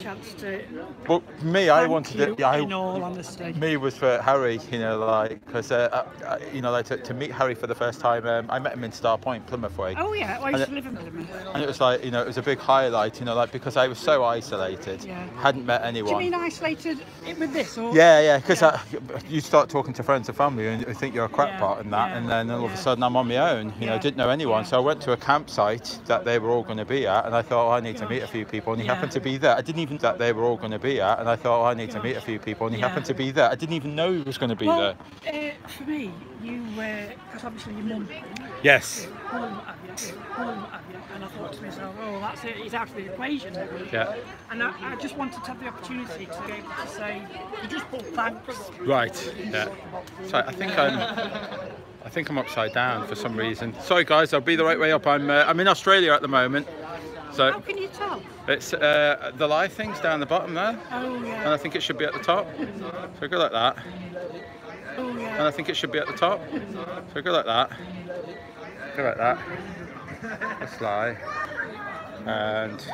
chance to. Well, me, I wanted it. Yeah, in all honesty. Me was for Harry, you know, like because you know, like to meet Harry for the first time. I met him in Star Point, Plymouth way. Oh yeah, I used to live in Plymouth. And it was like, you know, it was a big highlight, you know, like because I was so isolated, hadn't met anyone. Do you mean isolated with this? Or? Yeah, because you start talking to friends and family and you think you're a crackpot and that, and then all of a sudden I'm on my own, you know, didn't know anyone. So I went to a campsite that they were all going to be at, and I thought, oh, I need to meet a few people, and he happened to be there. I didn't even that they were all going to be at, and I thought, oh, I need to meet a few people, and he happened to be there. I didn't even know he was going to be there. For me, you were, because obviously your mum. Yes. And I thought to myself, oh, that's it, he's out of the equation. Yeah. And I just wanted to have the opportunity to be able to say, you just put thanks. Right. Yeah. So I think I'm upside down for some reason. Sorry guys, I'll be the right way up. I'm in Australia at the moment. So how can you tell? It's the live thing's down the bottom there. Oh yeah. And I think it should be at the top. So go like that. Oh yeah. And I think it should be at the top. So go like that. Go like that. Let's lie. And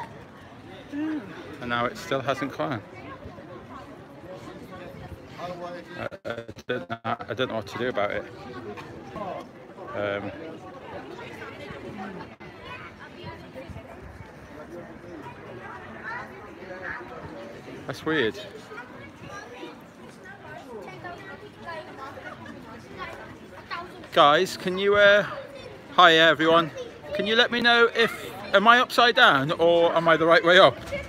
now it still hasn't gone. I don't know what to do about it. That's weird. Guys, can you hi everyone, can you let me know if am I upside down or am I the right way up? It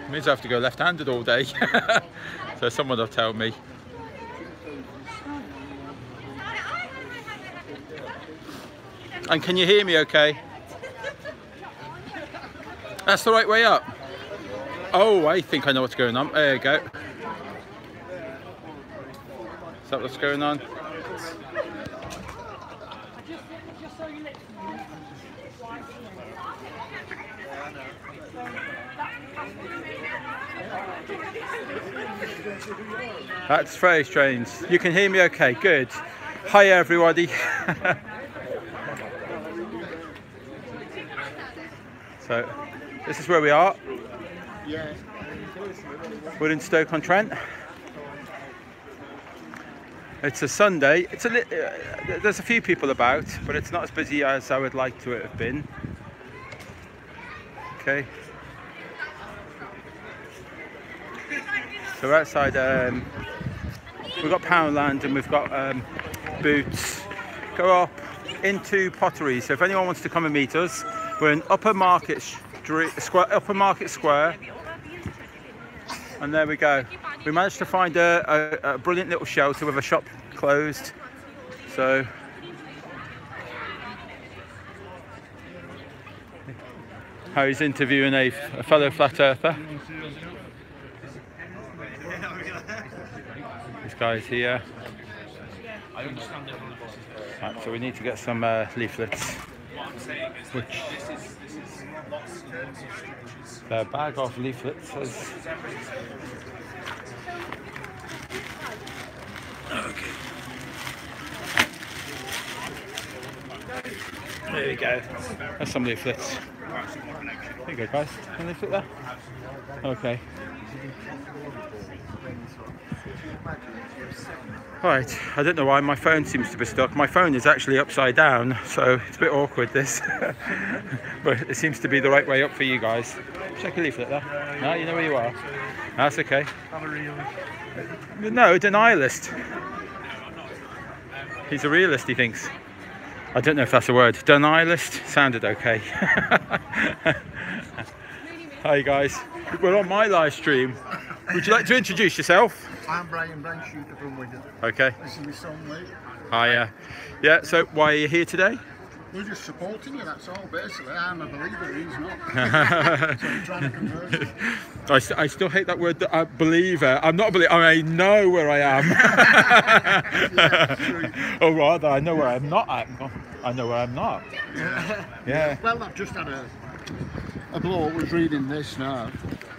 means I have to go left-handed all day. So someone will tell me. And can you hear me okay? That's the right way up. Oh, I think I know what's going on. There you go. Is that what's going on? That's very strange. You can hear me okay, good. Hi everybody. So, this is where we are. We're in Stoke on Trent. It's a Sunday. There's a few people about, but it's not as busy as I would like to have been. Okay. So we're outside, we've got Poundland and we've got Boots. Go up into Pottery. So if anyone wants to come and meet us, we're in Upper Market Square. And there we go. We managed to find a brilliant little shelter with a shop closed. So Harry's interviewing a fellow flat earther. This guy's here. Right, so we need to get some leaflets. Which the bag of leaflets has. Okay. There we go. There's some leaflets. There you go, guys. Can they fit there? Okay. Right, I don't know why my phone seems to be stuck. My phone is actually upside down, so it's a bit awkward this. But it seems to be the right way up for you guys. Check a leaflet there. No, you know where you are. That's okay. I'm a realist. No, denialist. He's a realist, he thinks. I don't know if that's a word. Denialist sounded okay. Hi guys, we're on my live stream. Would you like to introduce yourself? I'm Brian Shooter from Wigan. Okay. This is my son, Lee. Hi, yeah, so why are you here today? We're just supporting you, that's all, basically. I'm a believer, he's not. So we're trying to convert you. I still hate that word, believer. I'm not a believer, I know where I am. Yeah, or rather, I know where I'm not at. I know where I'm not. Yeah. Well, I've just had a bloke was reading this now,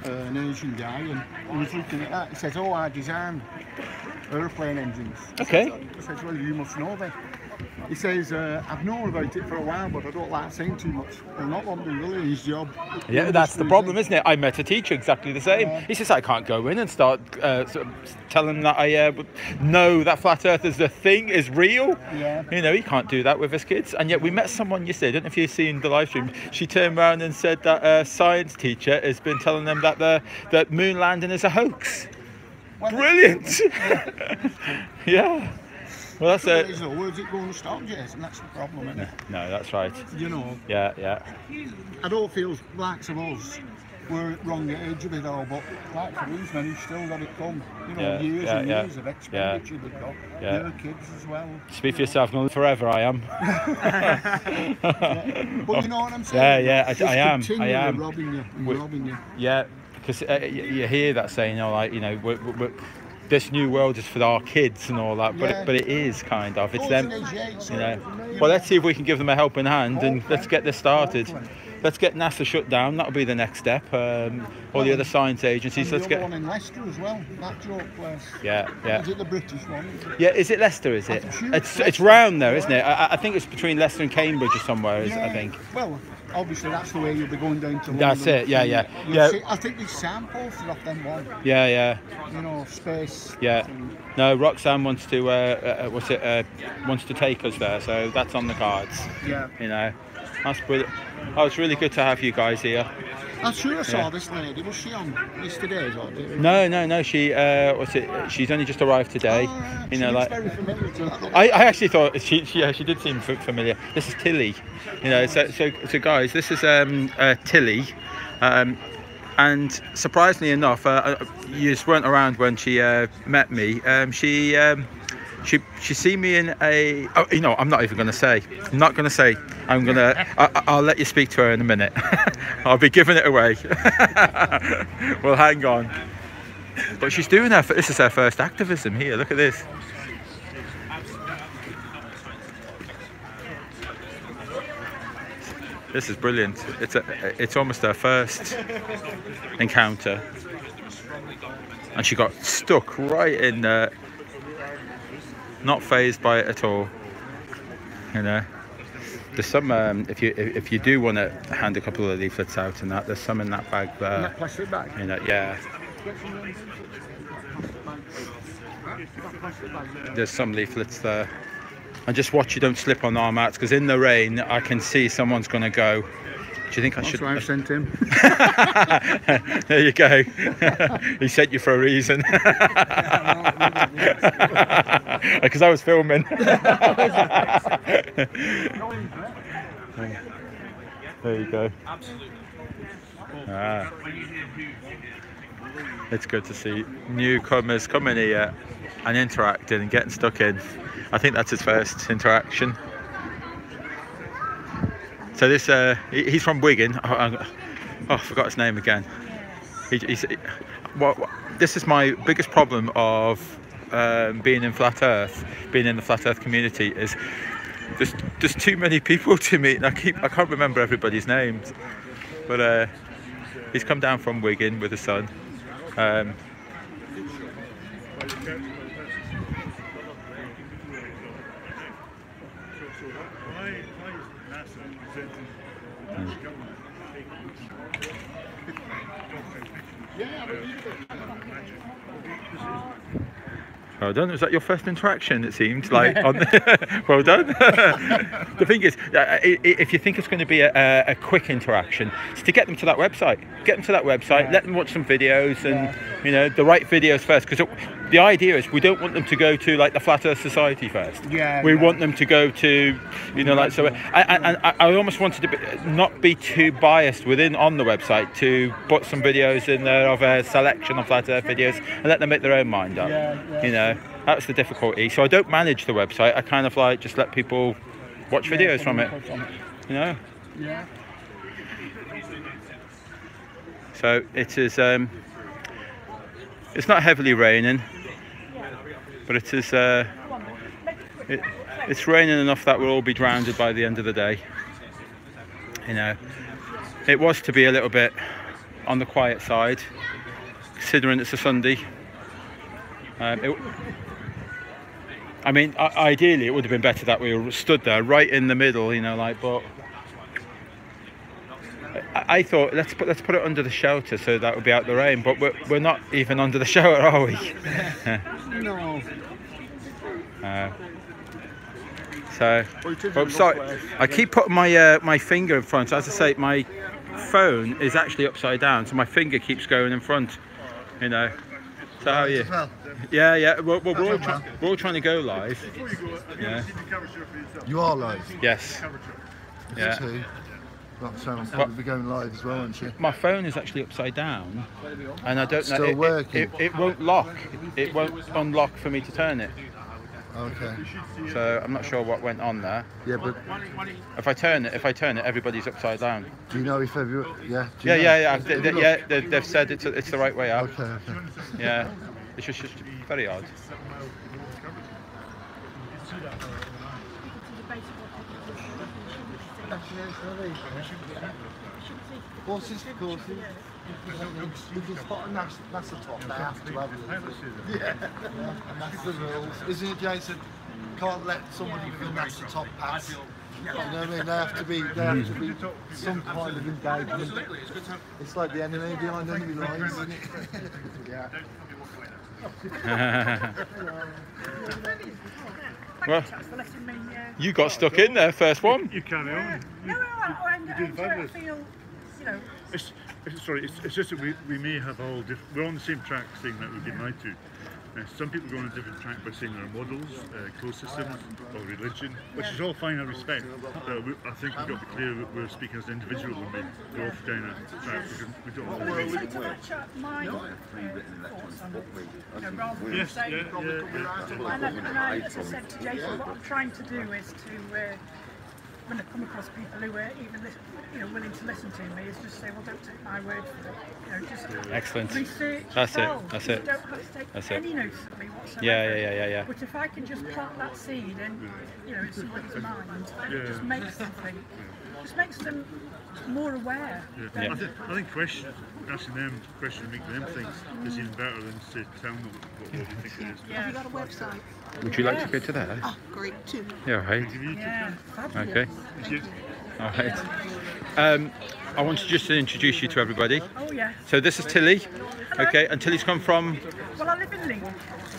an Asian guy, and he was looking at that. He says, oh, I design airplane engines. Okay. He says, well, you must know then. He says, I've known about it for a while, but I don't like saying too much. Well, not one thing really, his job. Yeah, that's the problem, isn't it? I met a teacher exactly the same. He says I can't go in and start sort of telling him that I know that flat Earth is a thing, is real. Yeah. You know, he can't do that with his kids. And yet we met someone yesterday, I don't know if you've seen the live stream, she turned around and said that a science teacher has been telling them that the moon landing is a hoax. Well, brilliant! Yeah. Well, that's it. Where's it going to stop, Jason? That's the problem, isn't it? No, that's right. You know. Yeah. I don't feel like some of us were at wrong age of it all, but like for these men, he's still got it come. You know, years and years of expenditure they've got. Their kids as well. Speak for yourself, no, forever I am. But you know what I'm saying? I am. Robbing you. Yeah, because you hear that saying, you know, like, you know, we're this new world is for our kids and all that, but it is kind of, it's them, you know. Well, let's see if we can give them a helping hand and let's get this started. Let's get NASA shut down. That'll be the next step. All the other science agencies. And let's the get other one in Leicester as well. That joke place. Yeah. Is it the British one? Yeah, is it Leicester? Is it? Sure it's round there, isn't it? I think it's between Leicester and Cambridge or somewhere. I think. Well, obviously that's the way you'll be going down to London. That's it. Yeah. See, I think these samples are off them one. Yeah. You know, space. Yeah. No, Roxanne wants to wants to take us there, so that's on the cards. Yeah. You know, that's brilliant. Oh, it's really good to have you guys here. I'm sure I saw this lady. Was she on yesterday? No. She she's only just arrived today. Oh, you know, she like very familiar to that. I actually thought she did seem familiar. This is Tilly. You know, so guys, this is Tilly. And surprisingly enough, you just weren't around when she met me. She seen me in a. Oh, you know, I'm not even going to say. I'm not going to say. I'm gonna. I'll let you speak to her in a minute. I'll be giving it away. Well, hang on. But she's doing her. This is her first activism here. Look at this. This is brilliant. It's almost her first encounter, and she got stuck right in there. Not fazed by it at all. You know, there's some. If you do want to hand a couple of leaflets out and that, there's some in that bag there. In that plastic bag. You know, yeah. There's some leaflets there. And just watch you don't slip on our mats, because in the rain I can see someone's going to go. Do you think I should? That's why I've sent him. There you go. He sent you for a reason. Because I was filming. There you go. It's good to see newcomers coming here and interacting and getting stuck in. I think that's his first interaction. So this, he's from Wigan. I forgot his name again. This is my biggest problem of being in Flat Earth, being in the Flat Earth community, is there's too many people to meet, and I can't remember everybody's names. But he's come down from Wigan with his son. Well done. Was that your first interaction? It seemed like. Well done. The thing is, if you think it's going to be a quick interaction, it's to get them to that website. Get them to that website. Let them watch some videos, and you know, the right videos first. Because the idea is, we don't want them to go to like the Flat Earth Society first. We want them to go to, you know, like so. I almost wanted to not be too biased on the website, to put some videos in there of a selection of Flat Earth videos and let them make their own mind up. You know, that's the difficulty. So I don't manage the website. I kind of like just let people watch videos from it. You know. Yeah. So it is. It's not heavily raining, but it is. It's raining enough that we'll all be drowned by the end of the day. You know, it was to be a little bit on the quiet side, considering it's a Sunday. I mean, ideally, it would have been better that we were stood there, right in the middle, you know, like. But I thought let's put it under the shelter so that would be out the rain. But we're not even under the shelter, are we? No. So, I'm sorry. I keep putting my my finger in front. As I say, my phone is actually upside down, so my finger keeps going in front. You know. So how are you? Yeah, yeah. We're all trying to go live. Yeah. You are live? Yes. Yeah. That sounds probably be going live as well, aren't you? My phone is actually upside down, and I don't know. Still working? It won't lock. It won't unlock for me to turn it. Okay. So I'm not sure what went on there. Yeah, but if I turn it, everybody's upside down. Do you know if everyone? Yeah. Yeah. They've said it's the right way out. Okay. Yeah. It's just very odd. Horses for courses. If you spot a NASA top, they have to have it. Yeah. And that's the rules. Isn't it, Jason? Can't let somebody with a NASA top pass. You know what I mean? They have to be some kind of engagement. It's like the enemy behind enemy lines, isn't it? Yeah. Well, you got stuck in there, first one. You carry on. I feel, you know. It's just that we may have all different. We're on the same track saying that we did my two. Some people go on a different track by saying their models, closed systems, or religion, which is all fine, I respect. I think we've got to be clear that we're speaking as an individual when we go off down a track. We don't all agree. To match up my thoughts on it, you know, rather than saying, and I, as I said to Jason, what I'm trying to do is to, when I come across people who are even willing to listen to me, is just say, well, don't take my word for it. You know, just excellent. Research. That's yourself. it. That's it. You don't have to take any notice of me whatsoever. Yeah. But if I can just plant that seed and in somebody's mind, and it just makes them think, just makes them more aware. Yeah. I think asking them questions, making them think is even better than to tell them what you think it is. Yeah. Have you got a website? Would you like to go to there? Oh, great, too. Yeah, right. Yeah. Okay. Thank you. All right. I wanted just to introduce you to everybody. Oh yeah. So this is Tilly. Hello. Okay, and Tilly's come from? Well, I live in Leeds,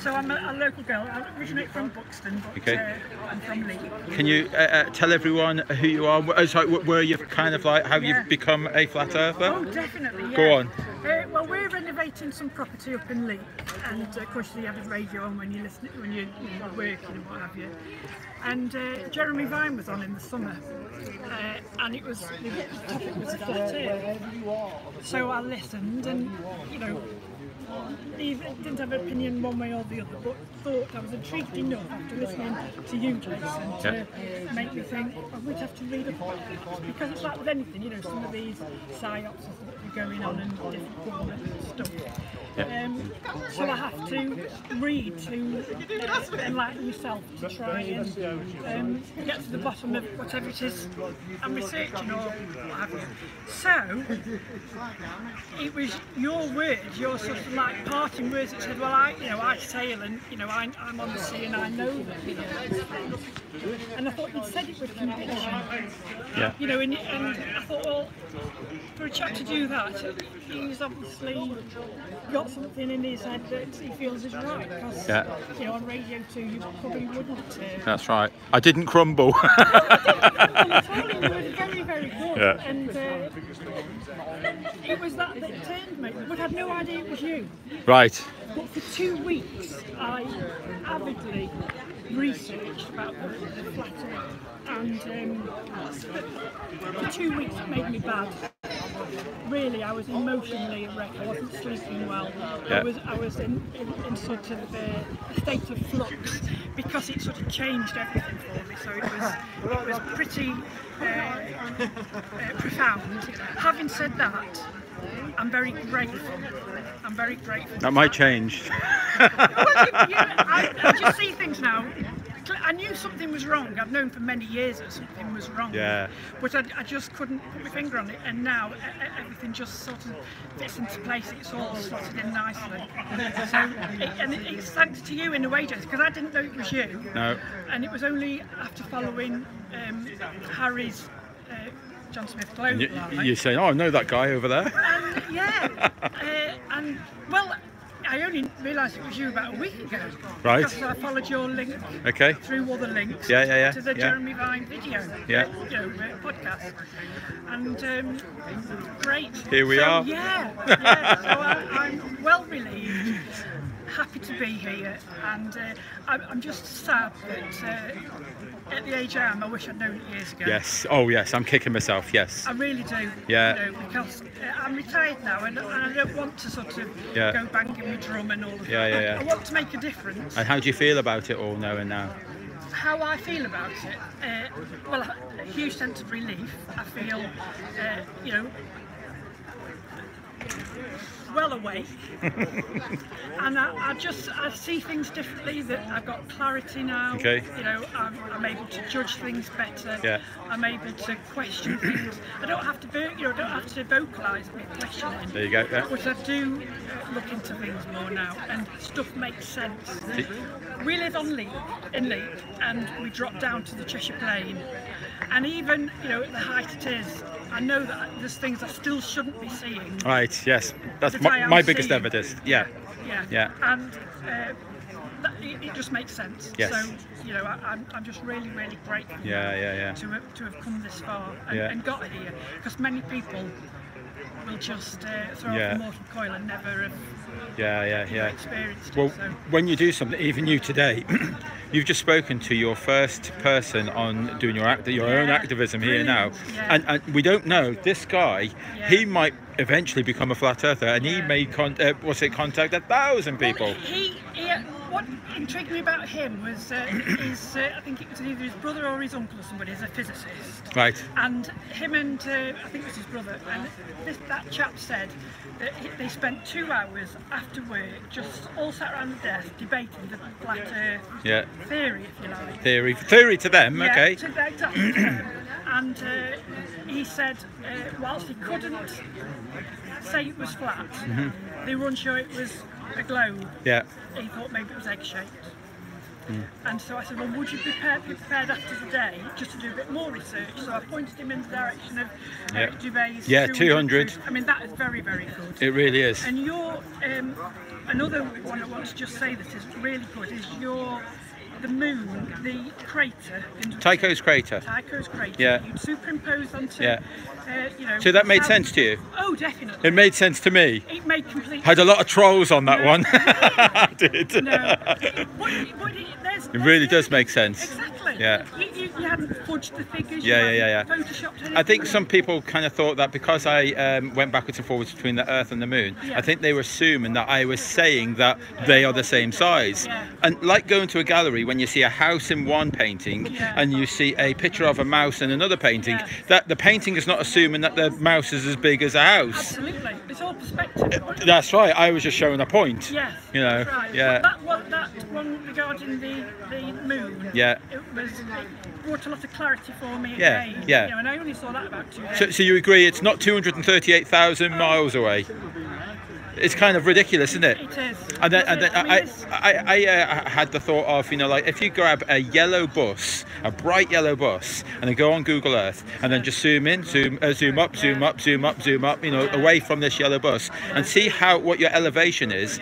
so I'm a local girl. I originate from Buxton, but okay. I'm from Leeds. Can you tell everyone who you are? Where you've kind of like, how you've become a flat earther? Oh, definitely. Yeah. Go on. Well, we're renovating some property up in Leeds, and of course you have a radio on when you're listening, when you're working and what have you. And Jeremy Vine was on in the summer, and it was the topic was flat earth. So I listened, and even didn't have an opinion one way or the other, but thought I was intrigued enough after listening to you, Jason, to make me think we'd have to read up about it, because it's like with anything, some of these psyops that are going on and different government stuff. So I have to read to enlighten myself, to try and get to the bottom of whatever it is I'm researching or what have you. So it was your words, your sort of like parting words that said, well, I sail and I'm on the sea and I know that. And I thought you'd said it with conviction. Yeah. And I thought, well, for a chap to do that, he's obviously got something in his head that he feels is right, because on Radio 2 you probably wouldn't. That's right. I didn't crumble. You were very, very good. Yeah. And it was that turned me. But I had no idea it was you. Right. But for 2 weeks I avidly researched about the flat earth, and for 2 weeks it made me bad. Really, I was emotionally a wreck. I wasn't sleeping well. Yeah. I was in sort of a state of flux, because it sort of changed everything for me. So it was pretty profound. Having said that, I'm very grateful. I'm very grateful. That might change. I just see things now I knew something was wrong. I've known for many years that something was wrong. Yeah. But I just couldn't put my finger on it. And now everything just sort of fits into place. It's all slotted in nicely. So, it's thanks to you in a way, James, because I didn't know it was you. No. And it was only after following Harry's John Smith Globe. You're saying, oh, I know that guy over there. And well, I only realised it was you about a week ago. Right. Because I followed your link through other links to the Jeremy Vine video, podcast. And great. Here we are. Yeah. So I'm well relieved. Happy to be here, and I'm just sad that at the age I am, I wish I'd known it years ago. Yes. Oh, yes. I'm kicking myself. Yes. I really do. Yeah. Because I'm retired now, and I don't want to sort of go banging my drum and all of that. I want to make a difference. And how do you feel about it all knowing now? How I feel about it? Well, a huge sense of relief. I feel, well awake, and I see things differently. That I've got clarity now. Okay. I'm able to judge things better. Yeah. I'm able to question things. I don't have to vocalise my questioning. There you go. Yeah. But I do look into things more now, and stuff makes sense. We live in Leap, and we drop down to the Cheshire Plain, and even at the height it is, I know that there's things I still shouldn't be seeing. Right. Yes. That's my biggest evidence. Yeah. And it just makes sense. Yes. So I'm just really, really grateful. To have come this far and got here, because many people will just throw off the mortal coil and never have experienced it. Well, so. When you do something, even you today, you've just spoken to your first person on doing your own activism here now, and we don't know this guy. He might eventually become a flat earther, and he may contact 1,000 people. Well, what intrigued me about him was I think it was either his brother or his uncle or somebody is a physicist. Right. And him and I think it was his brother, and that chap said that they spent 2 hours after work just all sat around the desk debating the flat earth theory, if you like. Theory to them, okay. Exactly to them. And he said whilst he couldn't say it was flat, they were unsure it was a globe. Yeah. He thought maybe it was egg-shaped. And so I said, well, would you be prepared after the day just to do a bit more research? So I pointed him in the direction of Eric Dubé's 200. I mean, that is very, very good. It really is. And your another one I want to just say that is really good is the moon, the crater. Tycho's crater. Yeah. You'd superimpose onto. Yeah. So that made sense to you? Oh, definitely. It made sense to me. It made complete sense. Had a lot of trolls on that one. I did. No. It really does make sense. Exactly. Yeah. You hadn't fudged the figures. Yeah. Photoshopped anything. I think some people kind of thought that because I went backwards and forwards between the Earth and the Moon, I think they were assuming that I was saying that they are the same size. Yeah. And like going to a gallery when you see a house in one painting and you see a picture of a mouse in another painting, that the painting is not assuming that the mouse is as big as a house. Absolutely. It's all perspective. That's right. I was just showing a point. Yes. That's right. Yeah. That one regarding the moon. Yeah. It brought a lot of clarity for me. Yeah. Again, Yeah. And I only saw that about 2 days. So you agree it's not 238,000 miles away? It's kind of ridiculous, isn't it? It is. And then I had the thought of, like if you grab a yellow bus, a bright yellow bus, and then go on Google Earth, and then just zoom in, zoom up, away from this yellow bus, and see what your elevation is,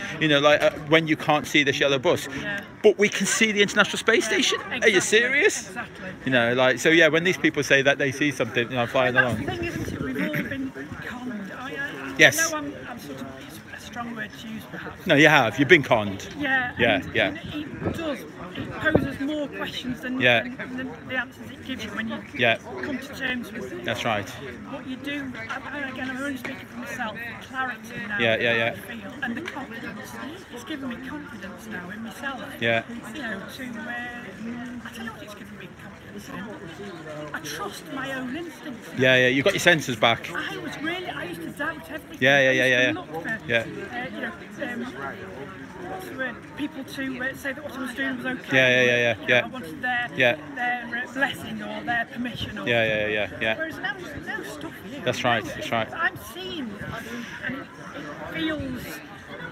when you can't see this yellow bus. Yeah. But we can see the International Space Station. Exactly. Are you serious? Exactly. When these people say that they see something, flying along. That's the thing, isn't it? We've all been conned. Yes. I know I'm sort of a strong word to use, perhaps. No, you have. You've been conned. Yeah. It does. It poses more questions than the answers it gives you when you come to terms with it. That's right. What you do, again, I'm only speaking for myself, the clarity now Yeah. I feel, and the confidence. It's given me confidence now in myself. Yeah. I don't know what it's given me confidence in. I trust my own instincts. Yeah. You got your senses back. I used to doubt everything. Yeah. I used to look for what's the word? People to say that what I was doing was okay. I wanted their blessing or their permission. Or Whereas now stuff here. That's right. I'm seeing, and it feels.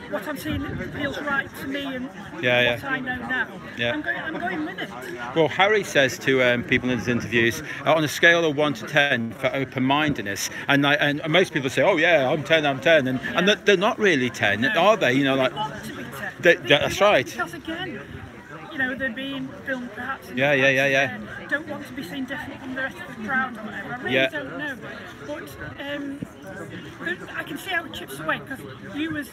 What I'm seeing feels right to me, and what I know now. I'm going with it. Well, Harry says to people in his interviews, on a scale of 1 to 10 for open-mindedness, and most people say, "Oh yeah, I'm 10, and they're not really 10, are they? You know, like they want to be 10. That's right. Because again, they're being filmed perhaps. Don't want to be seen different from the rest of the crowd or whatever. I really don't know, but I can see how it chips away because you was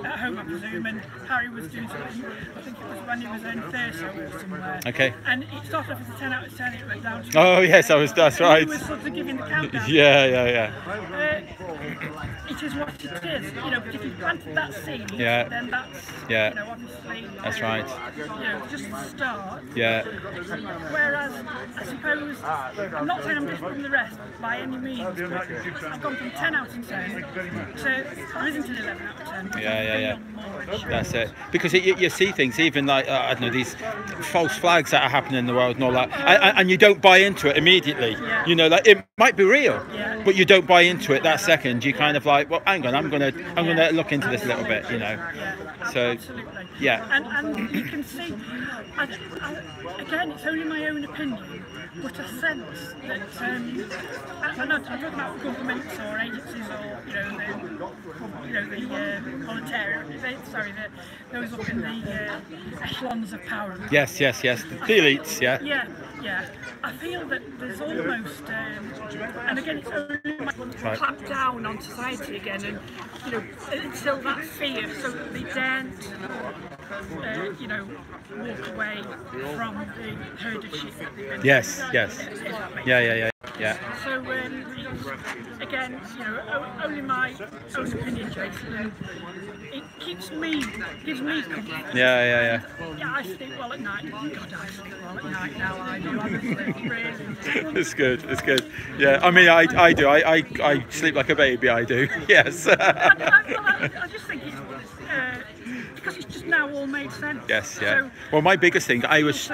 at home, I presume, and Harry was doing something. I think it was when he was in Thurso or somewhere. Okay. And it started off as a 10 out of 10. It went down to. Oh yes, that's right. He was sort of giving the countdown. It is what it is, but if you planted that seed, then that's, obviously... That's right. Just the start. Whereas, I suppose, I'm not saying I'm different from the rest by any means, but I've gone from 10 out of 10 to, there isn't an 11 out of 10. That's it. Because you see things, even like, I don't know, these false flags that are happening in the world and all that, and you don't buy into it immediately. Like it might be real, but you don't buy into it that second. You kind of like, well, hang on, I'm gonna look into this a little bit, So, absolutely. And you can see, again, it's only my own opinion, but a sense that, I'm talking about governments or agencies or, the proletariat, those up in the echelons of power. Yes, the elites, I feel that there's almost, and again, it's only clamped down on society again, and until that fear, so that they daren't, walk away from the herd of sheep that they've been. Yes. So again, only my own opinion, Jason, and it gives me comfort. I sleep well at night. God, I sleep well at night now. I do. Honestly, really. It's good. Yeah, I mean, I do. I sleep like a baby. I do. Yes. I just think it's because it's just now all made sense. Yes. So, well, my biggest thing, I was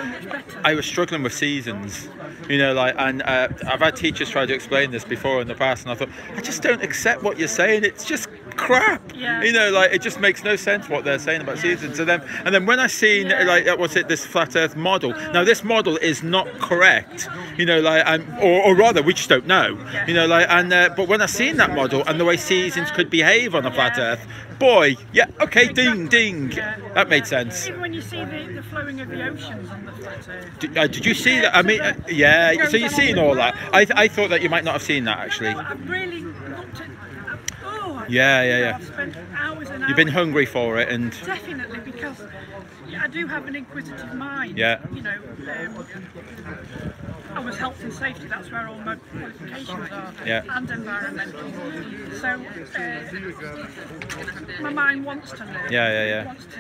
struggling with seasons. And I've had teachers try to explain this before in the past, and I thought, I just don't accept what you're saying. It's just crap. It just makes no sense what they're saying about seasons. And then when I seen this flat Earth model. Now this model is not correct. Or rather, we just don't know. But when I seen that model and the way seasons could behave on a flat Earth, boy, ding. That made sense. Even when you see the flowing of the oceans on the flat Earth. Did you see that? I mean, so you've seen all that. I thought that you might not have seen that actually. No, I've really looked at. I've spent hours and hours. You've been hungry for it, and definitely because I do have an inquisitive mind. I was health and safety, that's where all my qualifications are, and environmental. So my mind wants to learn. Wants to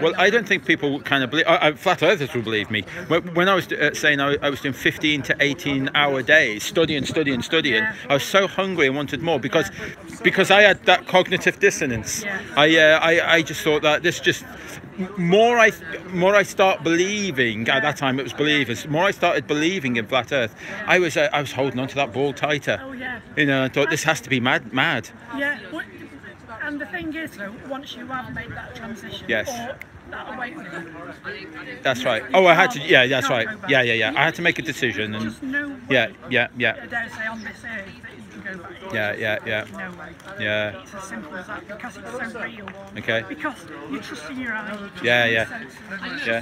well, I don't think people kind of believe, flat earthers will believe me. When I was saying I was doing 15 to 18 hour days, studying, I was so hungry and wanted more because I had that cognitive dissonance. I just thought that this just, more I start believing, at that time it was believers, more I started believing in flat earth, I was holding on to that ball tighter. I thought this has to be mad. And the thing is though, once you have made that transition, or that awakening, that's right. Oh, I had to. Yeah, that's right. Yeah. I had to make a decision, and just no way, yeah. I dare say on this earth that you can go back. Yeah. No way. Yeah. It's as simple as that because it's so real. Okay. Because you trust in your eyes. Yeah.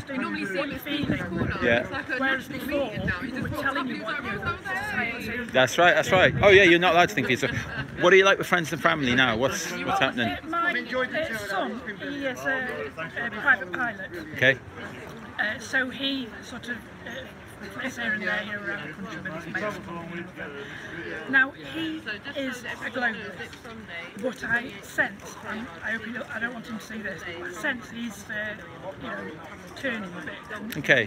You normally see what you're feeling. Yeah. Whereas before, people were telling you what you're. That's right. Oh yeah, you're not allowed to think for yourself. What are you like with friends and family now? What's happening? My son, he is a private pilot. Okay. So he sort of flies here and there around the country with his mates. Now he is a globalist, but I sense, and I don't want him to see this, but I sense he's turning a bit. Okay.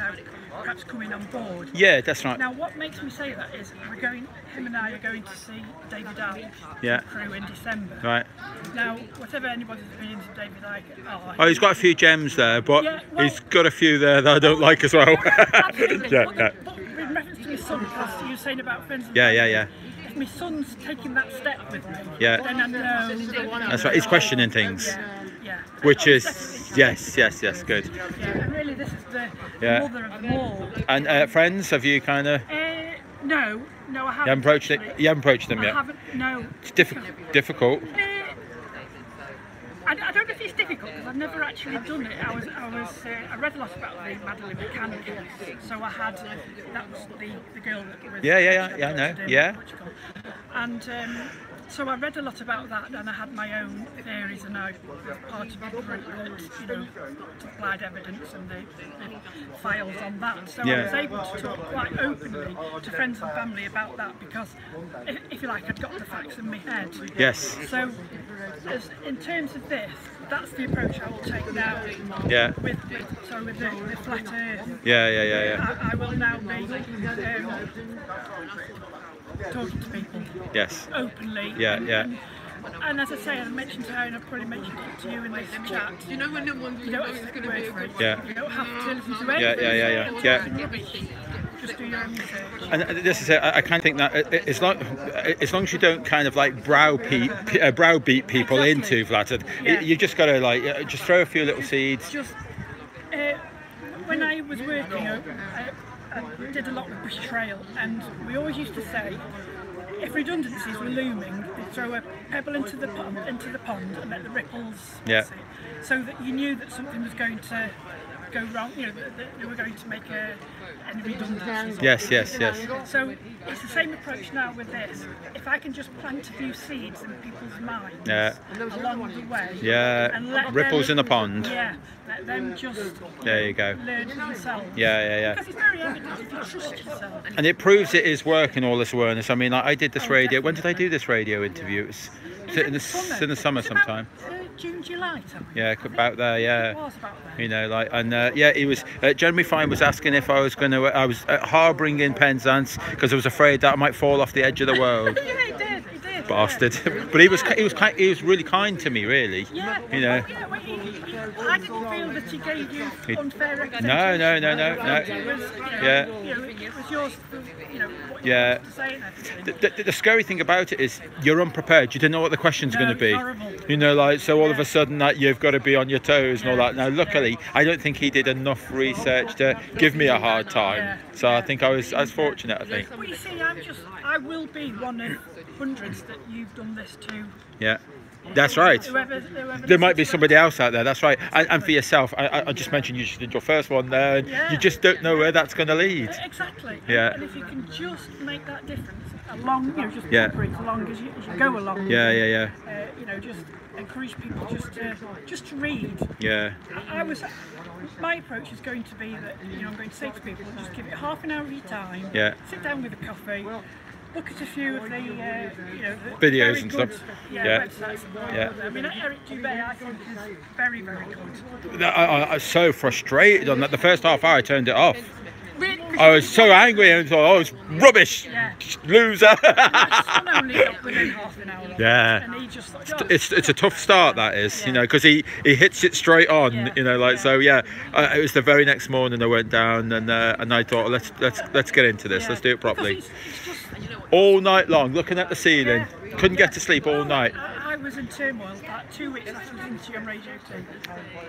perhaps coming on board. Yeah, that's right. Now, what makes me say that is him and I are going to see David Icke crew in December. Right. Now, whatever anybody's opinions of David Icke are, Oh, he's got a few gems there, but he's got a few there that I don't like as well. Absolutely. Yeah. But in reference to my son, because you were saying about friends. Yeah. If my son's taking that step with me, Yeah. then I know. That's right. He's questioning things. Yeah. Which is yes, good. Yeah, and really, this is the mother of them all. And friends, have you kind of? No, I haven't. You haven't approached it. You haven't approached them yet. I haven't. No. It's difficult. I don't know if it's difficult because I've never actually done it. I read a lot about the Madeline McCann case, so I had that was the girl that was I know. Yeah. And so I read a lot about that, and I had my own theories, and I was part of the group that supplied evidence and the files on that. So I was able to talk quite openly to friends and family about that because, if you like, I'd got the facts in my head. Yes. So, in terms of this, that's the approach I will take now. Yeah. With the flat Earth. Yeah. I will now be talking to people. Yes. Openly. Yeah. And as I say, I mentioned to her, and I've probably mentioned it to you in this chat. You know when no one knows it's going to be a Yeah. You don't have to listen to anything. Yeah. Just do your own research. And this is it. I kind of think that as long as you don't kind of like browbeat people into flat Earth, you just got to just throw a few little seeds. Just when I was working, I did a lot with British Rail, and we always used to say, if redundancies were looming, they'd throw a pebble into the pond and let the ripples sit, so that you knew that something was going to go wrong. That they were going to make any redundancies. Yes. So it's the same approach now with this. If I can just plant a few seeds in people's minds along the way, and let ripples in the pond. Let them just there you go. learn for themselves. Yeah. Because it's very evident if you trust yourself. And it proves it is working, all this awareness. I mean, I did this radio. When did I do this radio interview? It was in the summer sometime. June, July time. Yeah, about there. Yeah. It was about there. He was. Jeremy Fine was asking if I was going to. I was harbouring in Penzance because I was afraid that I might fall off the edge of the world. Yeah, he did. Bastard. But he was really kind to me, really. Yeah. I didn't feel that he gave you unfair representation. No. It was yours. What you wanted to say and everything. The scary thing about it is you're unprepared. You don't know what the question's going to be. Horrible. So all of a sudden that you've got to be on your toes and all that. Now, luckily, I don't think he did enough research to give me a hard time. So I think I was fortunate. I think. Well, you see, I will be one of hundreds that you've done this to. Yeah. That's right. Whoever there might be somebody else out there. That's right. And for yourself, I just mentioned you just did your first one there. You just don't know where that's going to lead. Exactly. Yeah. And if you can just make that difference along, just pepper along as you go along. Yeah. Just encourage people just to read. Yeah. My approach is going to be that I'm going to say to people, just give it half an hour of your time. Yeah. Sit down with a coffee. Look at a few of the videos and stuff. Websites. I mean, Eric Dubé, I think is very, very good. I was so frustrated on that. The first half hour, I turned it off. Really? I was so angry and thought, it's rubbish, loser. Only got within half an hour. And he just thought, it's a tough start, that is, because he hits it straight on, So it was the very next morning I went down and I thought, let's get into this, let's do it properly. It's just, all night long, looking at the ceiling, couldn't get to sleep all night. I was in turmoil about 2 weeks after listening to you on Radio 2.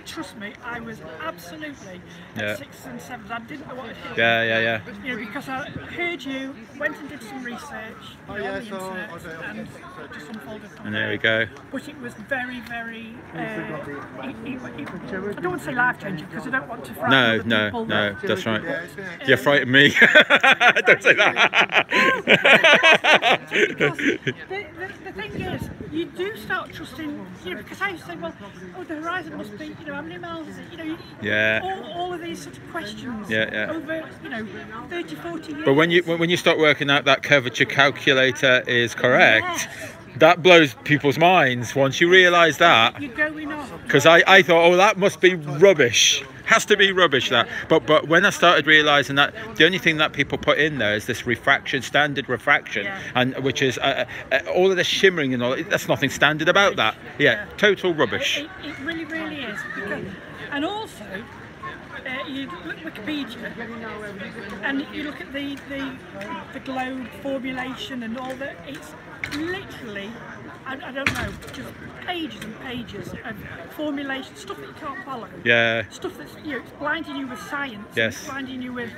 Trust me, I was absolutely at 6 and 7. I didn't know what to do. Yeah. Because I heard you, went and did some research on the internet, and just unfolded. And there we go. But it was very, very. I don't want to say life changing because I don't want to frighten people. No, that's right. You frighten me. Don't say that. Because the thing is, you do start trusting, because I used to say, the horizon must be, how many miles is it, all of these sort of questions over, 30, 40 years. But when you start working out that curvature calculator is correct, That blows people's minds once you realise that. You're going off. Because I thought, oh, that must be rubbish. Has to be rubbish, that. But when I started realising that the only thing that people put in there is this refraction, standard refraction, and which is all of this shimmering and all. That's nothing standard about that. Yeah, total rubbish. It really, really is. Because, and also, you look at Wikipedia, and you look at the globe formulation and all that. It's literally, I don't know, just pages and pages of formulation, stuff that you can't follow. Yeah. Stuff that's, it's blinding you with science. Yes. It's blinding you with,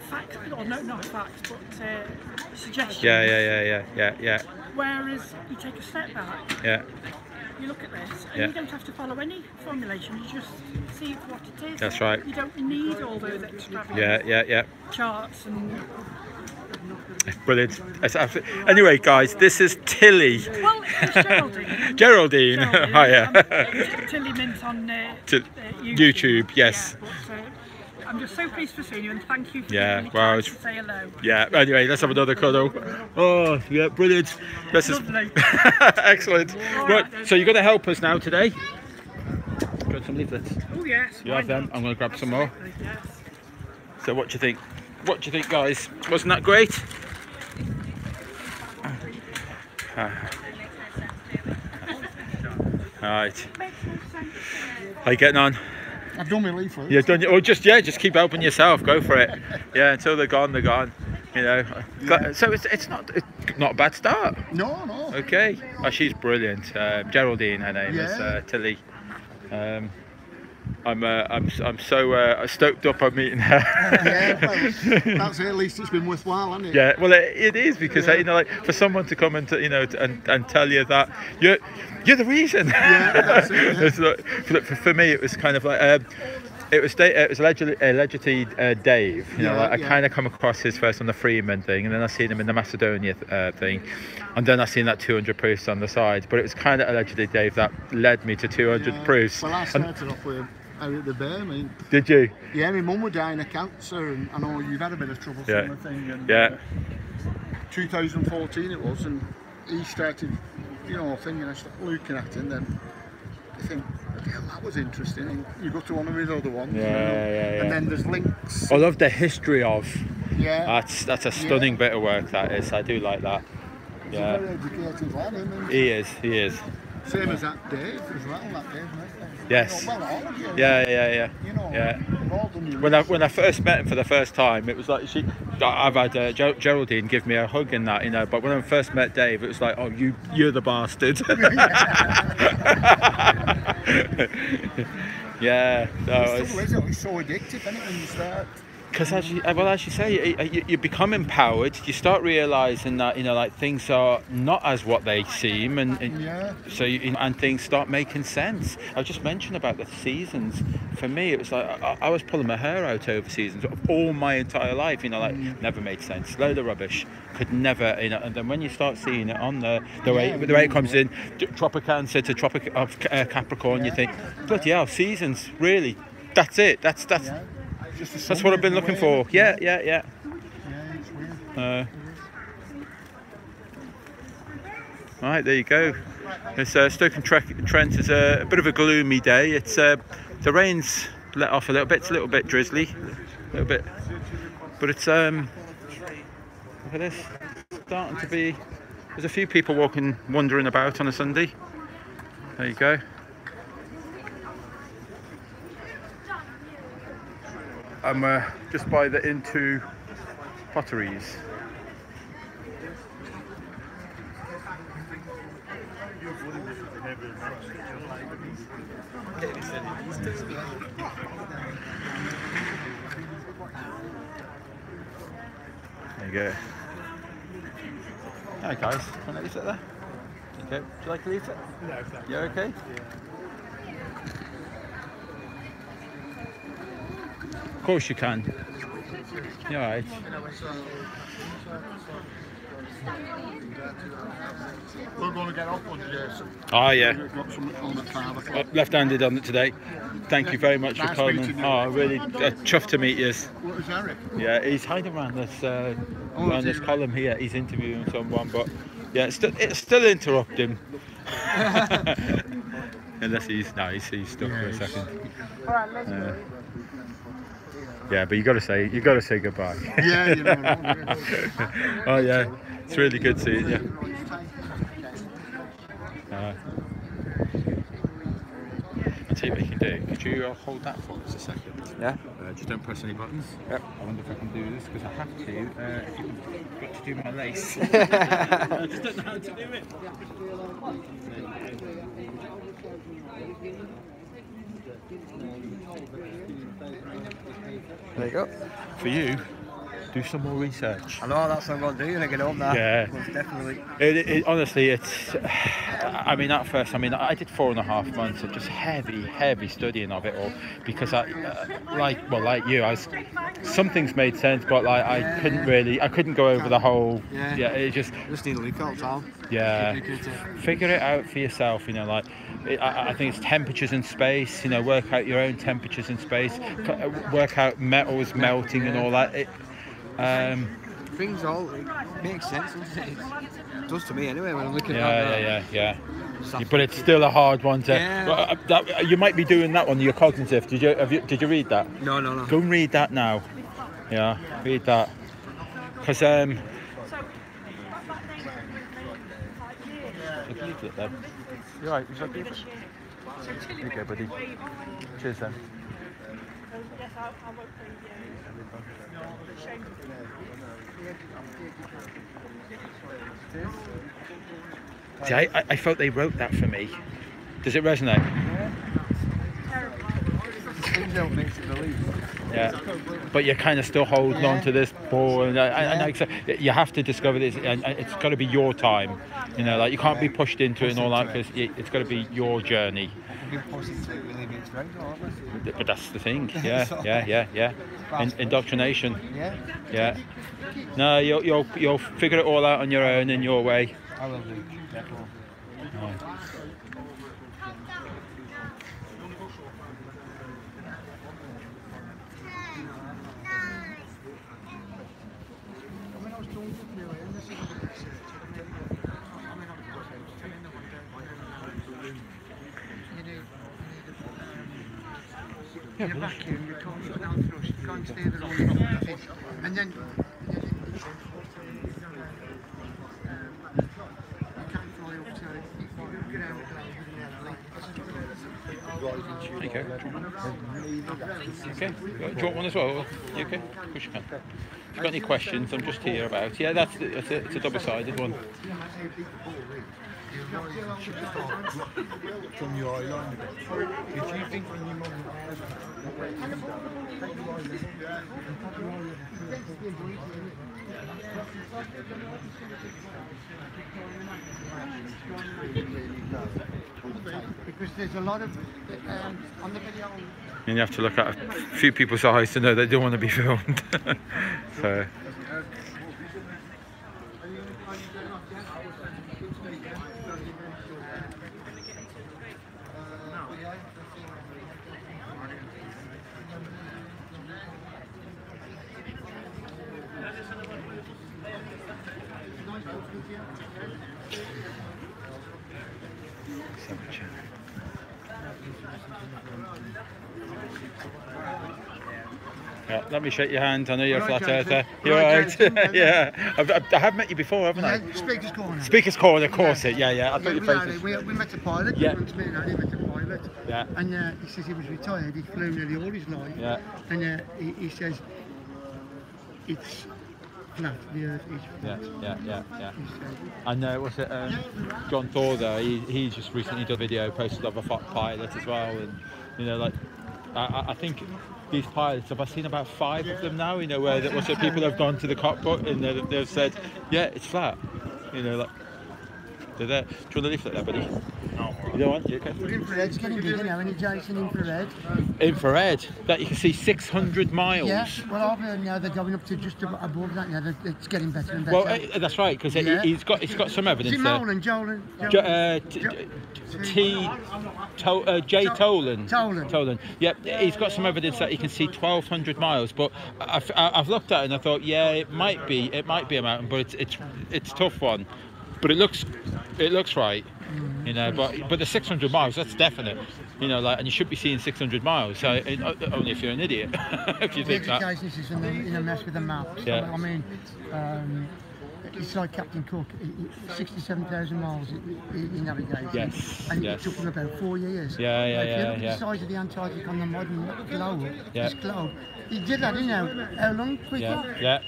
facts, or no, not facts, but suggestions. Yeah. Whereas you take a step back. Yeah. You look at this, and you don't have to follow any formulation. You just see what it is. That's right. You don't need all those extravagant Yeah. charts and. Brilliant. Anyway, guys, this is Tilly. Well, it's Geraldine. Geraldine. Hiya. Tilly Mint on YouTube. Yes. Yeah, but, I'm just so pleased for seeing you, and thank you for well, to say hello. Yeah. Anyway, let's have another cuddle. Oh, yeah, brilliant. This is excellent. Right. So you're going to help us now today. Got some leaflets. Oh yes. You have them. I'm going to grab some more. Yes. So what do you think? What do you think, guys? Wasn't that great? Alright. How you getting on? I've done my leaflet. You've done your, just keep helping yourself. Go for it. Yeah, until they're gone, they're gone. Yeah. So it's not a bad start. No. Okay. Oh, she's brilliant. Geraldine, her name is Tilly. I'm so stoked up on meeting her. Yeah, well, that's it. At least it's been worthwhile, hasn't it? Yeah, well, it is, because like for someone to come and and tell you that you're the reason. Yeah, that's it. Yeah. It's like, for me, it was kind of like it was allegedly Dave. I kind of come across his first on the Freeman thing, and then I seen him in the Macedonia thing, and then I seen that 200 proofs on the side. But it was kind of allegedly Dave that led me to 200 proofs. Well, I started off with Eric the Bear. Did you? Yeah, my mum was dying of cancer, and I know you've had a bit of trouble with the thing. And, 2014 it was, and he started, thinking, I started looking at him, then you think, that was interesting. And you go to one of his other ones, and then there's links. I love the history of. Yeah. That's a stunning bit of work, that is. I do like that. He's a very educated lad, isn't he? He is. Same as that Dave as well, that Dave. Yes. Well, all of you. Yeah. When I first met him for the first time, it was like I've had Geraldine give me a hug and that, but when I first met Dave, it was like, oh, you're the bastard. Yeah. No, it's so addictive, isn't it, when you start? Because as you say, you become empowered. You start realising that like things are not as what they seem, and things start making sense. I just mentioned about the seasons. For me, it was like I was pulling my hair out over seasons of all my entire life. Never made sense. Load of rubbish. Could never. And then when you start seeing it on the way it comes in, Tropicancer to Tropic of Capricorn, you think, bloody hell, seasons. Really, that's it. That's what I've been looking for. Yeah. Yeah, it's weird. Right, there you go. It's Stoke and Trent is a bit of a gloomy day. It's the rain's let off a little bit. It's a little bit drizzly, a little bit, but it's look at this. It's starting to be. There's a few people wandering about on a Sunday. There you go. I'm just by the Into Potteries. There you go. Hi guys, can I leave it there? Okay, would you like to leave it? No, thanks. You okay? Of course you can. You're alright. We're going to get off on Jason. Oh yeah. Got something on at 5 o'clock. Left-handed on it today. Thank you very much for coming. Oh, really chuffed to meet you. What is Eric? Yeah, he's hiding around this column here. He's interviewing someone, but Yeah, it's still interrupting. Unless he's stuck for a second. Yeah, but you got to say goodbye. Yeah, you know. Oh yeah, it's really good seeing you. I'll tell you what you can do. Could you hold that for us a second? Yeah. Just don't press any buttons. Yep. I wonder if I can do this because I have to. If you can got to do my lace. I just don't know how to do it. There you go. For you, do some more research. I know that's what I'm going to do when I get home now. Yeah. Most definitely. Honestly, it's. I mean, at first, I did 4.5 months of just heavy studying of it all because like you, some things made sense, but like I couldn't go over the whole. Yeah. It just need a leak out, Tom. Yeah. Figure it out for yourself. You know, like I think it's temperatures in space. You know, work out your own temperatures in space. Work out metals melting and all that. Things all make sense, doesn't it? It does to me anyway when I'm looking at that. Yeah. But it's still a hard one to. You might be doing that one. Your cognitive. Did you read that? No. Go and read that now. Yeah, read that. Because So, you're right. Is that good? Here you go, buddy. Cheers then. yes, I won't See, I felt they wrote that for me. Does it resonate? Yeah, but you're kind of still holding on to this ball, and you have to discover this, and it's got to be your time. You know, like you can't be pushed into it and all that because it's got to be your journey. But that's the thing. Yeah. Indoctrination. Yeah. No, you'll figure it all out on your own in your way. I will do. You're vacuum, you can't shut down thrust, you can't stay there all the time. And then you can't fly up to get out Okay. Do you want one as well? You okay? Of course you can. If you've got any questions, I'm just here about. Yeah, it's a double-sided one. From your eyeline a bit. If you think when you because there's a lot of on the video. And you have to look at a few people's eyes to know they don't want to be filmed. So. Yeah, let me shake your hand. I know you're a flat earther. You're right. Yeah, I have met you before, haven't I? Speaker's Corner. Speaker's Corner, of course. Yeah. I thought we met a pilot. Yeah. Me and Ali met a pilot. Yeah. And he says he was retired. He's flown nearly all his life. Yeah. And he says it's flat. The Earth is flat. Yeah. And what's it? John Thorder. He just recently did a video posted of a pilot as well, and you know, like I think. These pilots, have I seen about 5 of them now? You know, where people have gone to the cockpit and they've said, "Yeah, it's flat." You know, like they're there. Do you want to leave that there, buddy? No. You don't want? You okay? Infrared's getting bigger now, isn't it, Jason? Infrared. Infrared that you can see 600 miles. Yeah. Well, I've heard now they're going up to just above that now. It's getting better and better. Well, that's right because he's got some evidence. Is it Nolan? Jay Tolan. Tolan. Yep, he's got some evidence that he can see 1,200 miles. But I've looked at it and I thought, yeah, it might be a mountain, but it's a tough one. but it looks right, you know. But the 600 miles, that's definite, you know. Like, and you should be seeing 600 miles. So only if you're an idiot, if you think that. The education system in a mess with the maps. Yeah. I mean, it's like Captain Cook. 67,000 miles he navigated. Yes. And yes. it took him about 4 years. Yeah, If you look yeah, at yeah. the size of the Antarctic on the modern globe, Yeah. this globe, he did that, you know. How long? Quicker? Yeah.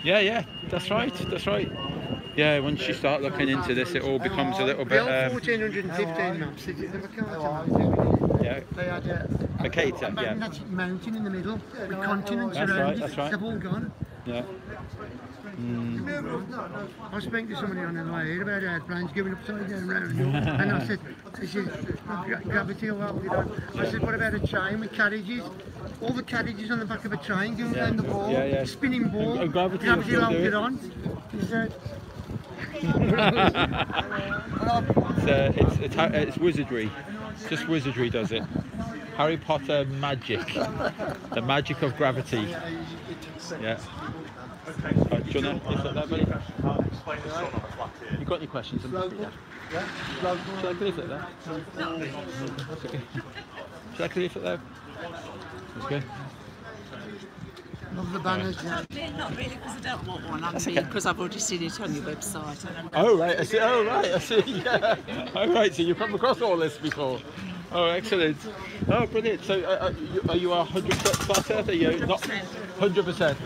Yeah. That's right. That's right. Yeah. Once you start looking into this, it all becomes a little bit. The old 1415 maps, they never counted. Yeah. They had A Cater, a magnetic mountain in the middle with continents That's around right, it. that's right. They've all gone. Yeah. I was speaking to somebody on the way here about airplanes going upside down round, and I said, gravity will hold it on. I said, what about a train with carriages? All the carriages on the back of a train going down the ball, spinning ball, And gravity will will hold do it it. on. He said, It's wizardry. Just wizardry does it. Harry Potter magic. The magic of gravity. Yeah. Do you want to lift that, buddy? You got any questions? Yeah. Shall I leave it there? That's okay. Shall I leave it there? That's good. love the banners, yeah. Not really, because I don't want one on me, because I've already seen it on your website. Oh right, I see. Oh right, I see. Yeah. Oh right, so you've come across all this before. Oh excellent. Oh brilliant. So are you 100% flat earth? Are you not 100%?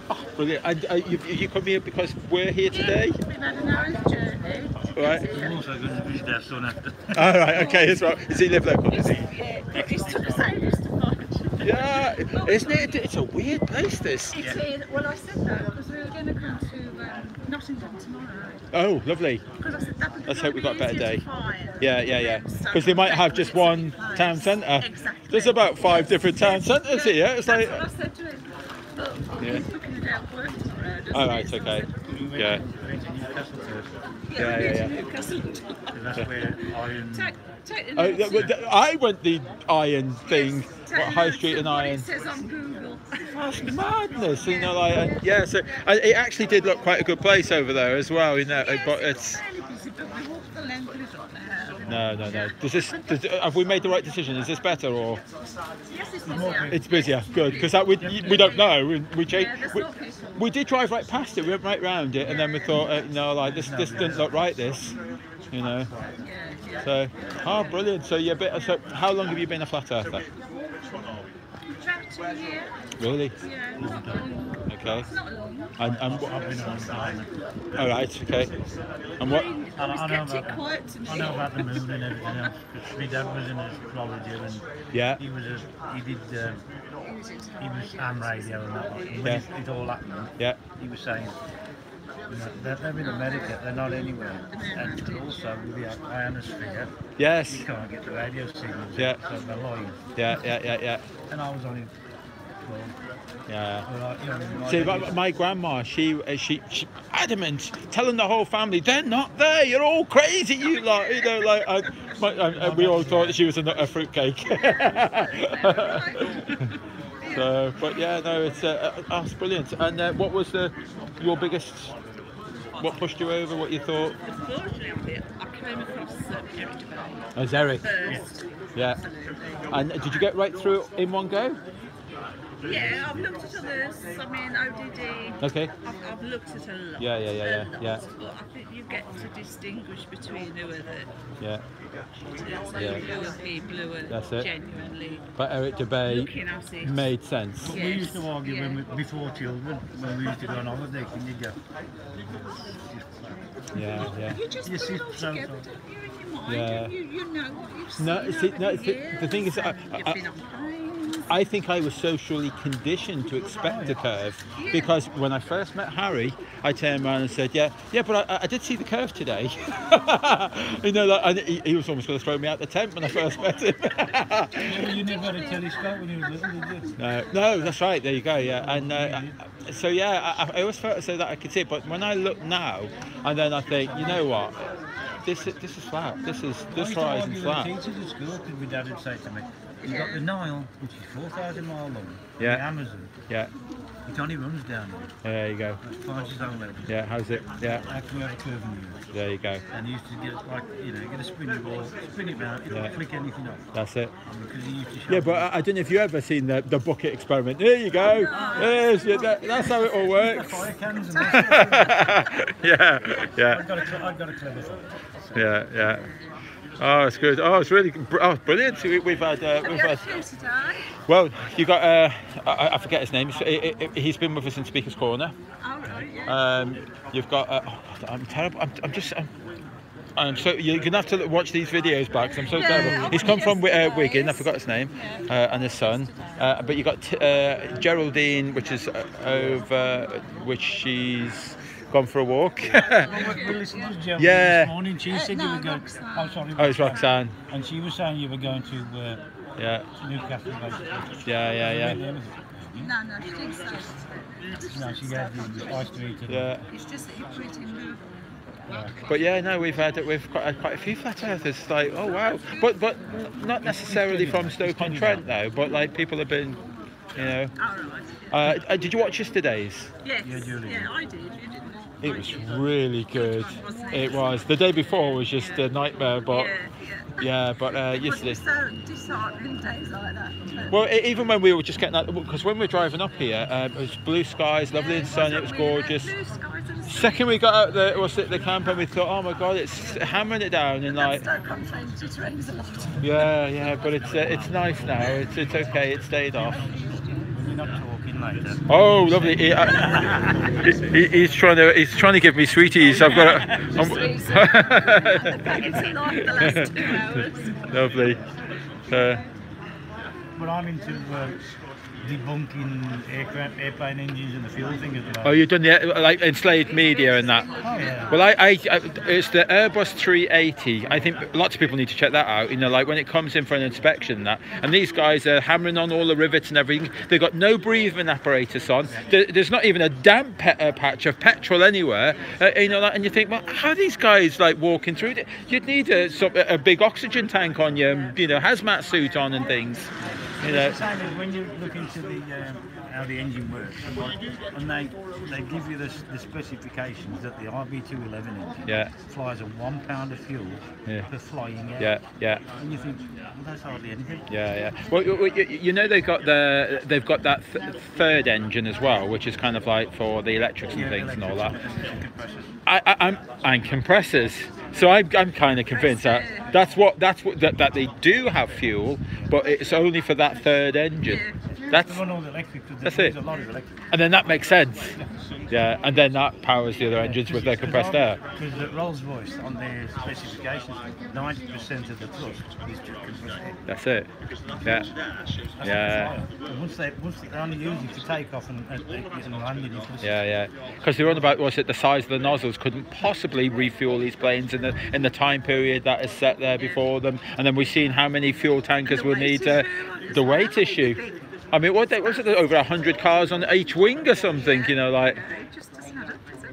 Oh, brilliant. And you come here because we're here today? We've had an hour's journey. Right. I'm also going to visit our son after. Oh right, okay, that's right. Does he live local? Does he? Yeah, it's took us ages to find. Yeah, isn't it? It's a weird place, this. It is. Well, I said that because we were going to come to Nottingham tomorrow. Oh, lovely. Because I said that would Let's hope we've got a better easier day. to find. Yeah. Because they might have just one town centre. Exactly. There's about 5 different town centres here. It's like. That's what I said to him. But he's looking it out work tomorrow, doesn't Oh, right, okay. Yeah. Yeah. Newcastle. That's where Iron. Take the notes. I went the iron thing, Take what the High notes Street of and what Iron. It says on Google. That's madness, you know, like, so it actually did look quite a good place over there as well, you know, but it's. Fairly busy, but we walked the length of it up there. No. Have we made the right decision? Is this better or? Yes, it's busier. It's busier, good, because we don't know. There's no people. We did drive right past it, we went right round it, and then we thought, like this didn't look right, this, you know. Yeah. So, brilliant. So so how long have you been a flat earther? About 2 years. Really? Yeah, not long. Okay. It's not long. And what? I've been on time. All right. Okay. And what? Always kept it quiet to me. I know about the moon and everything else. Because my dad was in astrology and Yeah. he was ham radio and that. And when Yeah. it all happened, Yeah. he was saying, they're in America, they're not anywhere. And also with the ionosphere, Yes. you can't get the radio signals. Yeah. So they're lying. Yeah. And I was on it. Yeah. See, my grandma, she adamant, telling the whole family, they're not there. You're all crazy. You lot, you know, like we all thought she was a fruitcake. So, but yeah, no, it's brilliant. And what was your biggest? What pushed you over? What you thought? Unfortunately, I came across Eric Debay Oh, Eric. first. Yeah. And did you get right through it in one go? Yeah, I've looked at others. I mean, ODD. Okay. I've looked at a lot. Yeah. But I think you get to distinguish between who are Yeah. who are people who are That's it. genuinely But Eric Debay looking at it. made sense. We used to argue before children, when we used to go on holiday, can you go? Yeah. You just You put see, it all so- together, don't you, in your mind? Yeah. And you know what you've seen No, see, over no, the see, years, the thing is, and you've been on planes. I think I was socially conditioned to expect a curve, because when I first met Harry, I turned around and said, yeah, but I did see the curve today. You know, and he was almost going to throw me out the tent when I first met him. You never had a telescope when you were little, did you? No, that's right. There you go. Yeah, and so yeah, I always felt so that I could see it. But when I look now, and then I think, you know what, this is flat. This horizon's flat. I used to argue with the teachers at school because my dad would say to me, you've got the Nile, which is 4,000 miles long, Yeah. the Amazon, Yeah. It only runs down there. There you go. As far as his own level. Yeah, how's it? Yeah. Actually, have a curve in the ear. There you go. And he used to get like, get a spinning ball, spin it round, it'll flick anything off. That's it. Because he used to Yeah, but I don't know if you ever seen the bucket experiment. There you go. There's that's how it all works. Fire cans and that's Yeah. I've got a clever thought. Yeah, yeah. Oh, it's good. Oh, it's really brilliant. We've had. Well, you got. I forget his name. He's been with us in Speaker's Corner. Oh, right, yeah. You've got. I'm terrible. I'm so you're gonna have to watch these videos back. 'Cause I'm so terrible. He's come from Wigan. I forgot his name, and his son. But you got Geraldine, which is over, which she's gone for a walk. We listened to Geraldine this morning. She said you were going. Oh, sorry. Oh, it's Roxanne. And she was saying you were going to Newcastle. Yeah. No, she didn't say. No, she gave the ice to eat. Yeah. It's just that you put it in blue. But yeah, no, we've had quite a few flat earthers. Like, oh wow, but not necessarily from Stoke-on-Trent though. But like people have been, you know. Did you watch yesterday's? Yes. Yeah, I did. You didn't. It was really good. It was. The day before was just a nightmare, but but yesterday. It's so disheartening days like that. Well, even when we were just getting out, because when we were driving up here, it was blue skies, lovely and sunny. It was gorgeous. Second we got out the camp and we thought, oh my God, it's hammering it down and like. Yeah, but it's nice now. It's okay. It stayed off. We're not talking later. Oh, lovely. He's trying to give me sweeties. I've got Lovely. But I'm into debunking airplane engines and the fuel thing as well. Oh, you've done the like enslaved media and that. Oh yeah. Well, it's the Airbus 380. I think lots of people need to check that out. You know, like when it comes in for an inspection, and these guys are hammering on all the rivets and everything. They've got no breathing apparatus on. There's not even a damp patch of petrol anywhere. You know, and you think, well, how are these guys like walking through it? You'd need a big oxygen tank on you, hazmat suit on and things. You know. When you look into how the engine works, and they give you the specifications that the RB211 engine flies on 1 pound of fuel per flying air. Yeah. And you think, well, that's hardly anything. Yeah. Well, they've got that third engine as well, which is kind of like for the electrics and things and all that. And compressors. So I'm kind of convinced that they do have fuel, but it's only for that third engine. That's it. And then that makes sense. Yeah, and then that powers the other engines with their compressed air. Because at Rolls-Royce, on their specifications, 90% of the thrust is just compressed air. That's it. Yeah. Once they only use it to take off and landing it. Yeah. Because they're on about the size of the nozzles couldn't possibly refuel these planes in the time period that is set there before them, and then we've seen how many fuel tankers will need the weight issue. I mean, was it over 100 cars on each wing or something?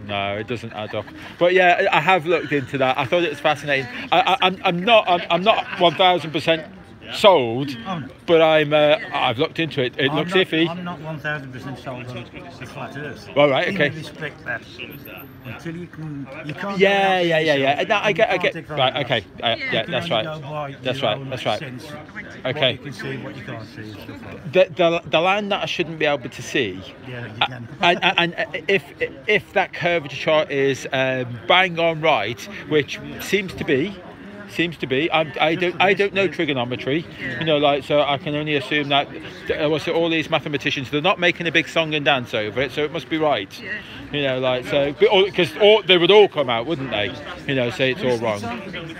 No, it doesn't add up. But yeah, I have looked into that. I thought it was fascinating. I'm not 1,000% sold, but I've looked into it. It looks iffy. I'm not 1,000% sold on the flat Earth. Well, right, okay. In respect that until you can't. Yeah. No, I get. Right, okay. That's right. That's right. Okay. You can see what you can't see. And stuff like that. The land that I shouldn't be able to see. Yeah, you can. And if that curvature chart is bang on right, which seems to be. I don't know trigonometry, so I can only assume that all these mathematicians, they're not making a big song and dance over it, so it must be right. Because they would all come out, wouldn't they? Say it's all wrong.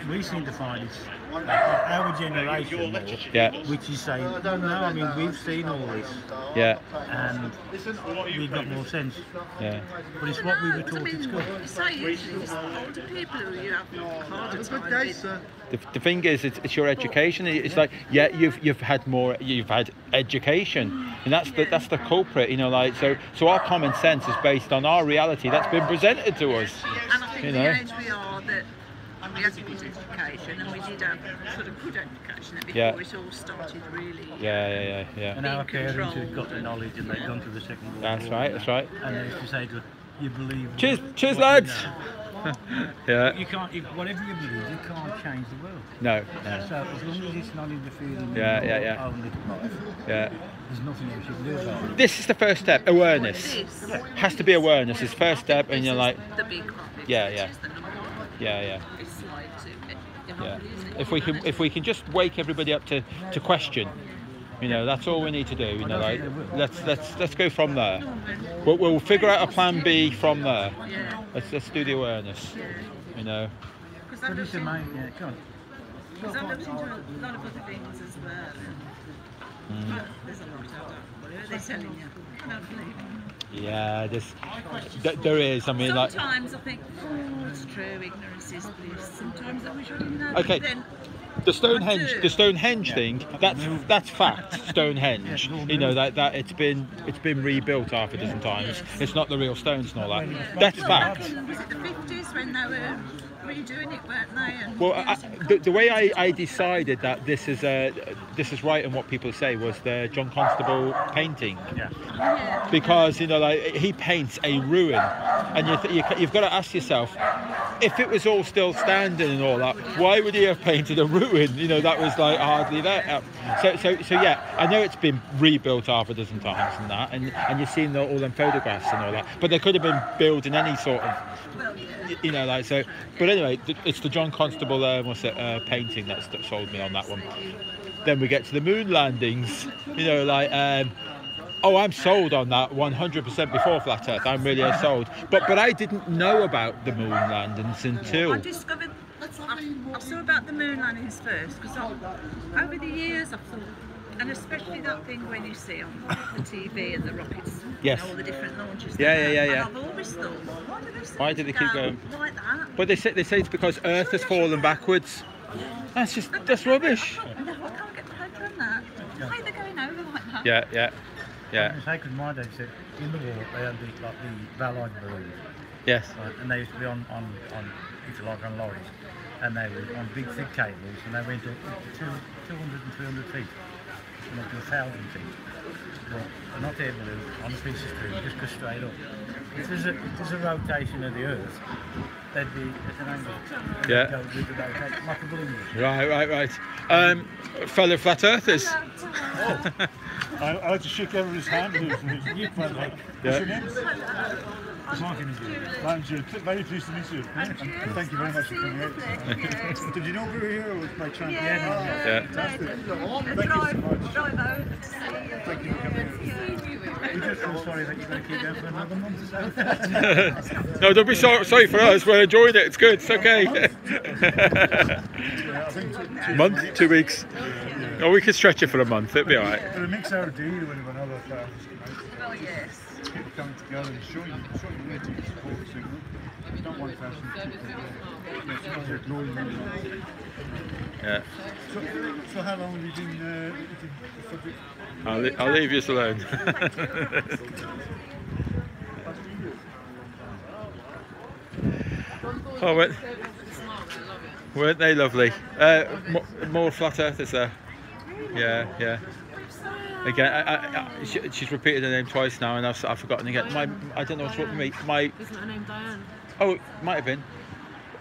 We seem to find it's our generation more, which is saying, no, I mean, we've seen all this, and we've got more sense. But it's what we were taught at school. It's like usually it's older people who you have a harder time with. The thing is, it's your education. It's like, you've had education, and that's the culprit. So our common sense is based on our reality that's been presented to us. And I think the age we are, that we had a good education, and we did have sort of good education before it all started really. Yeah. And our parents had got the knowledge and they'd gone to the Second World War. That's right. And they used to say to us, you believe. Cheers, lads. Yeah. You can't, whatever you believe, you can't change the world. No. So as long as it's not interfering in Yeah. your own little life, there's nothing else you can do about it. This is the first step. Awareness. Has to be awareness. It's first step, and you're like. The big one. Yeah. It's like If we can just wake everybody up to question. You know, that's all we need to do. You know, like let's go from there. We'll figure out a plan B from there. Let's do the awareness. You know. Because I've looked into a lot of other things as well. There's a lot out there. What are they telling you? I don't believe it. Yeah, there is. I mean, sometimes I think, it's true. Ignorance is bliss. Sometimes I wish I didn't know. Okay. But then, the Stonehenge thing, that's fact. Stonehenge, you know, that it's been rebuilt half a dozen times. It's not the real stones and all that. That's fact. Was it the 50s when they were redoing it, weren't they? And well, the way I decided that this is right and what people say was the John Constable painting. Because you know, like he paints a ruin, and you've got to ask yourself, if it was all still standing and all that, why would he have painted a ruin? You know, that was like hardly there. So yeah, I know it's been rebuilt half a dozen times and that, and you've seen all them photographs and all that, but they could have been built in any sort of, you know, like so. But anyway, it's the John Constable painting that sold me on that one. Then we get to the moon landings, you know, like. Oh, I'm sold on that 100% before Flat Earth. I'm really sold. But I didn't know about the moon landings until... I discovered... I saw about the moon landings first, because over the years I've thought, and especially that thing when you see on the TV and the rockets, yes. You know, all the different launches. Yeah. And I've always thought, why do they keep going like that? But they say it's because Earth has fallen backwards. That's rubbish. No, I can't get my head around that. Why are they going over like that? Yeah. Because my dad said in the war they had the Valide balloons. Yes. And they used to be on if you like, on lorries, and they were on big thick cables, and they went up to 200 and 300 feet, and up to 1,000 feet. But not air balloon on a piece of string, just go straight up. If there's a rotation of the Earth, they'd be at an angle. Yeah. Go with the rotation, like a balloon. Right. Fellow flat earthers. I like to shake everybody's hand. What's your name? Very pleased to meet you. Thank you very much for coming out. Did you know we were here or was by chance? Yeah. Fantastic. Thank you so much. Drive over to see you. Thank you for coming out. We just feel sorry that you're going to keep going for another month or so. No, don't be sorry for us. We're enjoying it. It's good. It's okay. Month, 2 weeks. Oh, we could stretch it for a month. It'd be all right. But it makes our day when another class. Oh yes. People coming together and showing you where to support signal. It's not one person. Yeah. So how long have you been the subject? I'll leave you alone. Oh, weren't they lovely? More flat earthers there. Yeah. Again, she's repeated her name twice now, and I've forgotten again. I don't know what's wrong with me. Isn't her name Diane? Oh, it might have been.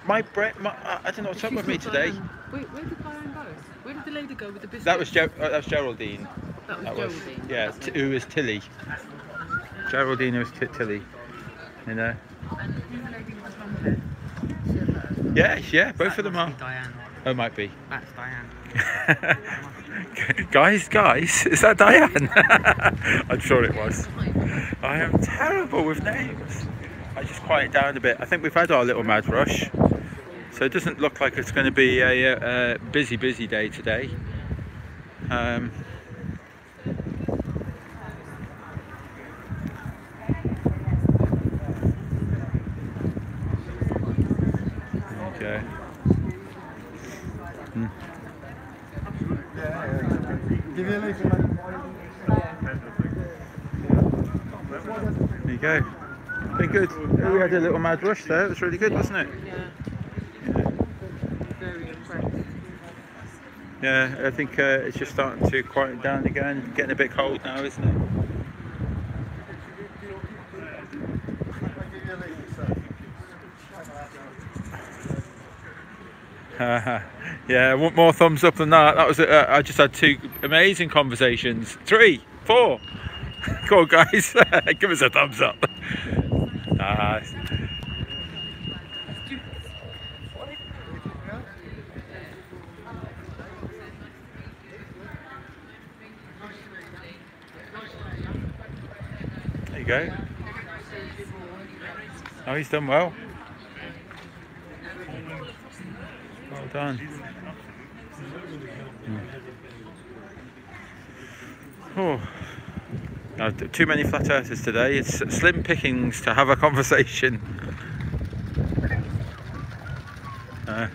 I don't know what's up with me today. Wait, where did Diane go? Where did the lady go with the biscuit? That was Geraldine. That was Geraldine. Yeah, who was Tilly. Geraldine was Tilly. You know. And the lady was from there. Yeah, both of them are. Diane. Oh, it might be. That's Diane. Guys, is that Diane? I'm sure it was. I am terrible with names. I just quiet down a bit. I think we've had our little mad rush, so it doesn't look like it's going to be a busy day today. Okay. There you go. Been good. We had a little mad rush there. It was really good, wasn't it? Yeah. Yeah, I think it's just starting to quieten down again. Getting a bit cold now, isn't it? Yeah, I want more thumbs up than that. That was I just had 2 amazing conversations. 3, 4. Come on, guys, give us a thumbs up. There you go. Oh, he's done well. Well done. Oh, no, too many flat earthers today. It's slim pickings to have a conversation. A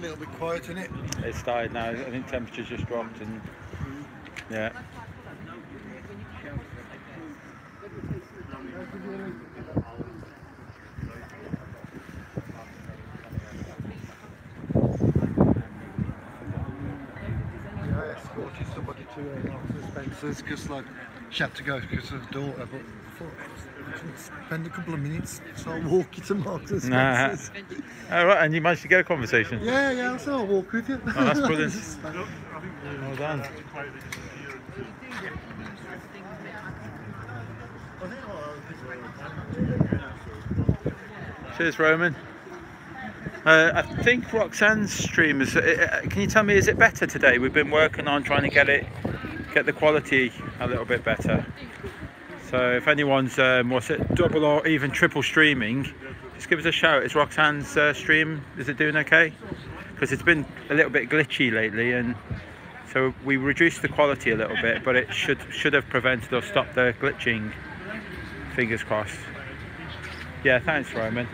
little bit quiet, isn't it? It's started now. I think temperature's just dropped, and yeah. I escorted somebody to Spencer's because like she had to go because of her daughter, but I thought I couldn't spend a couple of minutes, so I'll walk you to Marks and Spencer's. All right, and you managed to get a conversation? Yeah, so I'll walk with you. Oh, that's brilliant. Well done. Cheers, Roman. I think Roxanne's stream is. Can you tell me, is it better today? We've been working on trying to get the quality a little bit better. So if anyone's what's it, double or even triple streaming, just give us a shout. Is Roxanne's stream, is it doing okay? Because it's been a little bit glitchy lately, and so we reduced the quality a little bit, but it should have prevented or stopped the glitching. Fingers crossed. Yeah, thanks, Roman.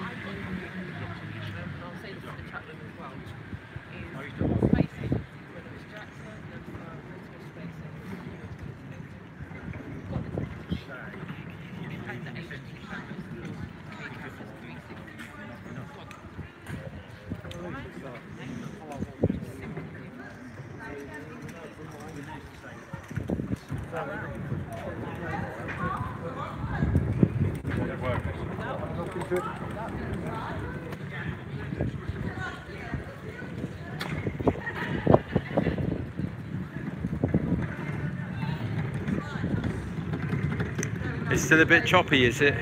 It's still a bit choppy, is it?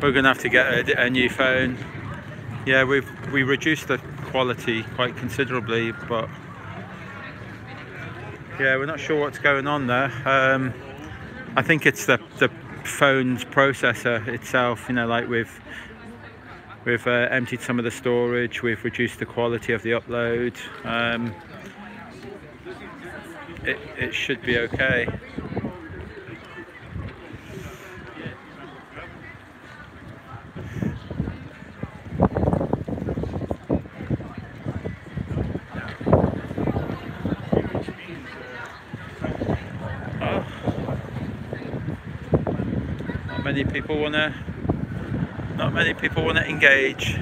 We're going to have to get a new phone. Yeah, we reduced the quality quite considerably, but yeah, we're not sure what's going on there. I think it's the phone's processor itself. You know, like we've emptied some of the storage, we've reduced the quality of the upload. It should be okay. Not many people wanna engage.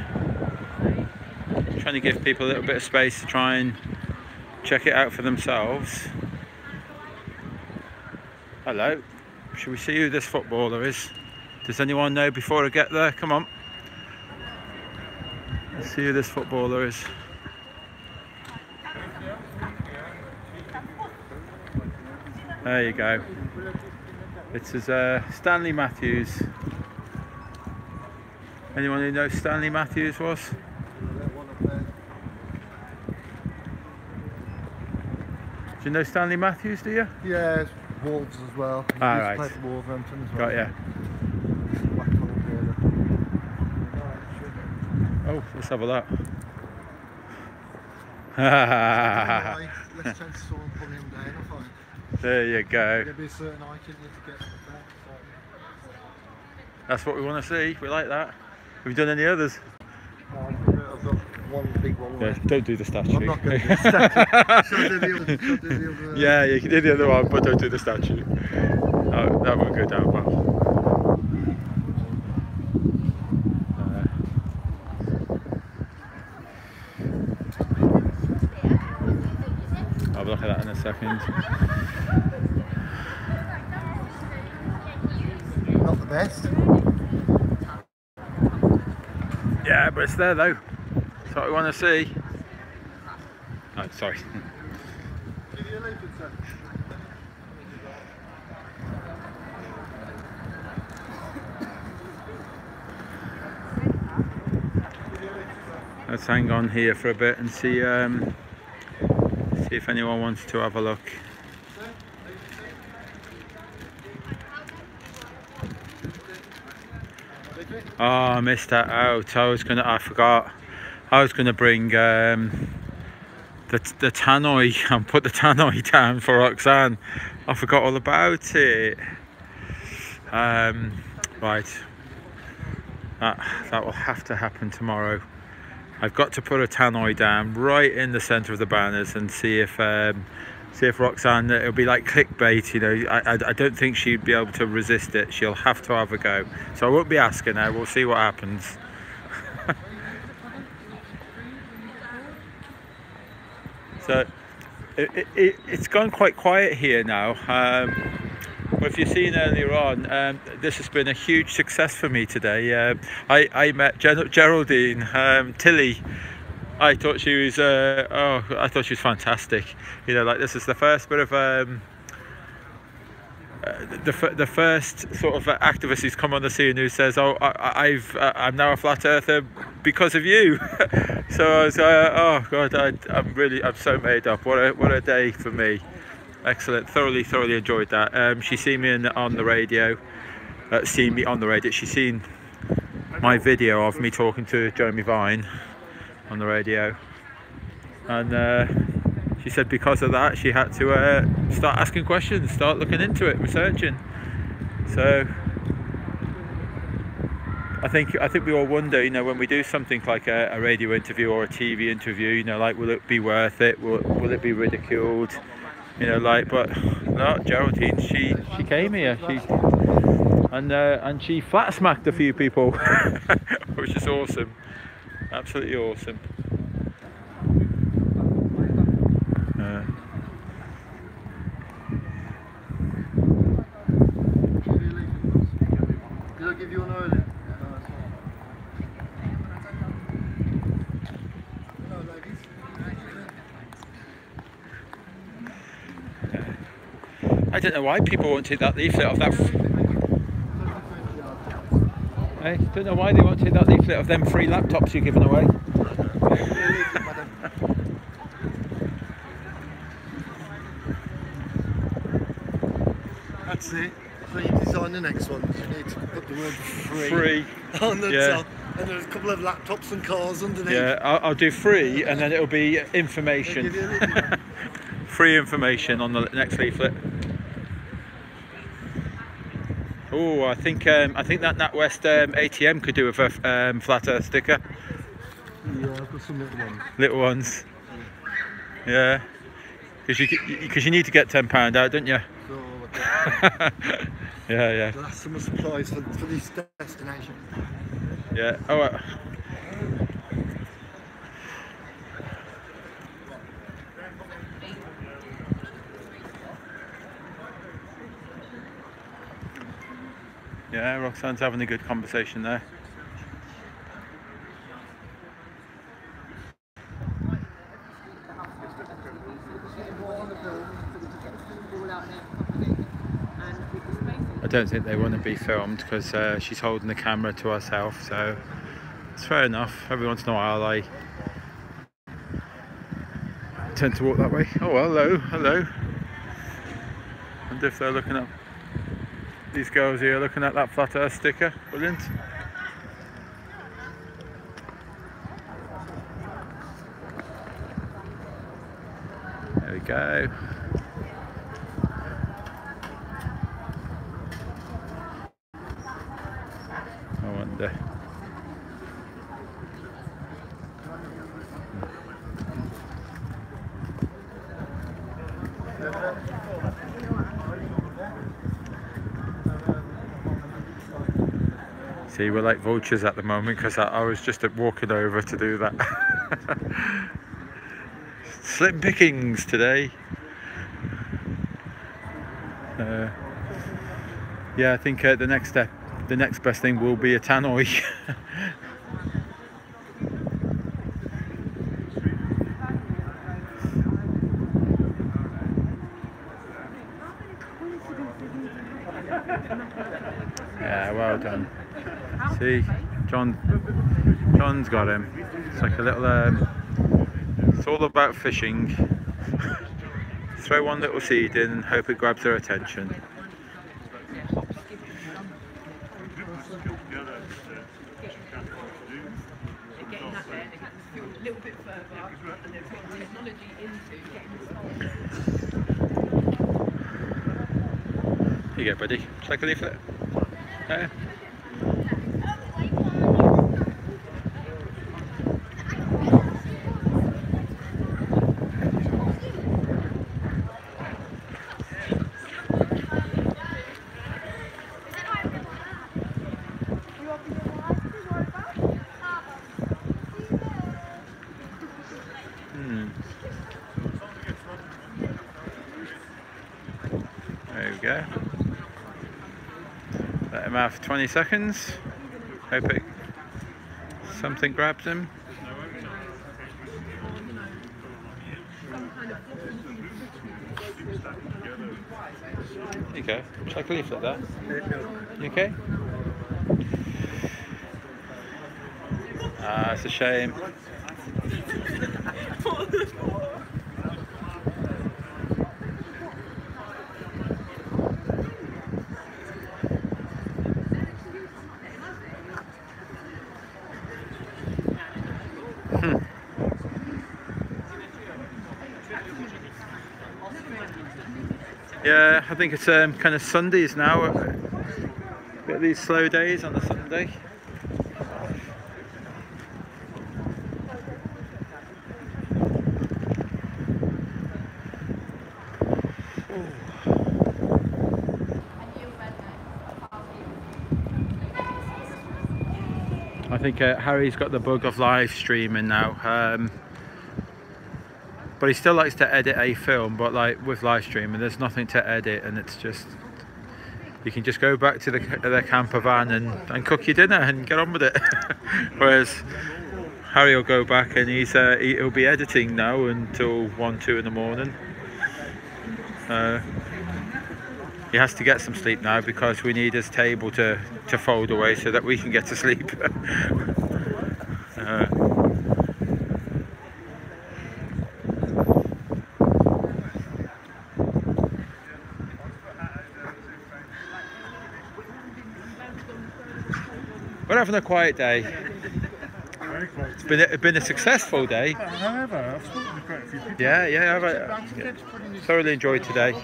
Trying to give people a little bit of space to try and check it out for themselves. Hello, should we see who this footballer is? Does anyone know before I get there? Come on. Let's see who this footballer is. There you go. It's Stanley Matthews. Anyone who knows Stanley Matthews was? Do you know Stanley Matthews, do you? Yeah, Wolves as well. He right. played for Wolverhampton as well. Got ya. Oh, let's have a look. Let's chance someone pulling him down, I find. There you go. There'll be a certain height you need to get back. That's what we want to see. We like that. Have you done any others? I've got one big one. Yeah, don't do the statue. I'm not going to do the statue. Should I do the other? Should I do the other? Yeah, you can do the other one, but don't do the statue. Oh, that won't go down well. I'll look at that in a second. Not the best. Yeah, but it's there though. That's what we want to see. Oh, sorry. Let's hang on here for a bit and see if anyone wants to have a look. Oh, I missed that out. I forgot. I was gonna bring the tannoy and put the tannoy down for Roxanne. I forgot all about it. Right. That will have to happen tomorrow. I've got to put a tannoy down right in the centre of the banners and see if Roxanne, it'll be like clickbait, you know. I don't think she'd be able to resist it. She'll have to have a go. So I won't be asking her, we'll see what happens. So it's gone quite quiet here now. But if you've seen earlier on, this has been a huge success for me today. I met Geraldine, Tilly. I thought she was, I thought she was fantastic. You know, like this is the first bit of the first sort of activist who's come on the scene who says, "Oh, I'm now a flat earther because of you." So I was, oh God, I'm so made up. What a day for me. Excellent, thoroughly enjoyed that. She's seen me on the radio. She's seen my video of me talking to Jeremy Vine on the radio, and she said because of that she had to start asking questions, start looking into it, researching. So I think we all wonder, you know, when we do something like a radio interview or a TV interview, you know, like will it be worth it? Will it be ridiculed? You know, like, but no, Geraldine, she came here, and she flat smacked a few people, which is awesome, absolutely awesome. Did I give you an early? I don't know why people won't take that leaflet off that. I don't know why they won't take that leaflet of them free laptops you're giving away. That's it. So you design the next one. You need to put the word free on the top, and there's a couple of laptops and cars underneath. Yeah, I'll do free, and then it'll be information. Free information on the next leaflet. Oh, I think that NatWest ATM could do with a flat earth sticker. Yeah, I've got some little ones. Little ones. Yeah. Because you need to get £10 out, don't you? Yeah. That's some supplies for this destination. Yeah. Oh. Yeah, Roxanne's having a good conversation there. I don't think they want to be filmed because she's holding the camera to herself, so it's fair enough. Every once in a while I tend to walk that way. Oh, hello. Wonder if they're looking up. These girls here looking at that flat earth sticker. Brilliant. There we go. I wonder. See, we're like vultures at the moment because I was just walking over to do that. Slim pickings today. Yeah, I think the next best thing will be a tannoy. Yeah, well done. See, John's got him. It's like a little. It's all about fishing. Throw one little seed in and hope it grabs their attention. Here you go, buddy. Take a leaflet. There we go. Let him have 20 seconds. Hope something grabs him. There you go. Check a leaflet there. You okay? Ah, it's a shame. Yeah, I think it's kind of Sundays now. Got these slow days on a Sunday. I think Harry's got the bug of live streaming now. But he still likes to edit a film, but like with live streaming there's nothing to edit, and it's just, you can just go back to the camper van and cook your dinner and get on with it. Whereas Harry will go back and he'll be editing now until 1-2 in the morning. He has to get some sleep now because we need his table to fold away so that we can get to sleep. We're having a quiet day. It's been a successful day. However, I've spoken to quite a few people. Yeah. Thoroughly enjoyed today.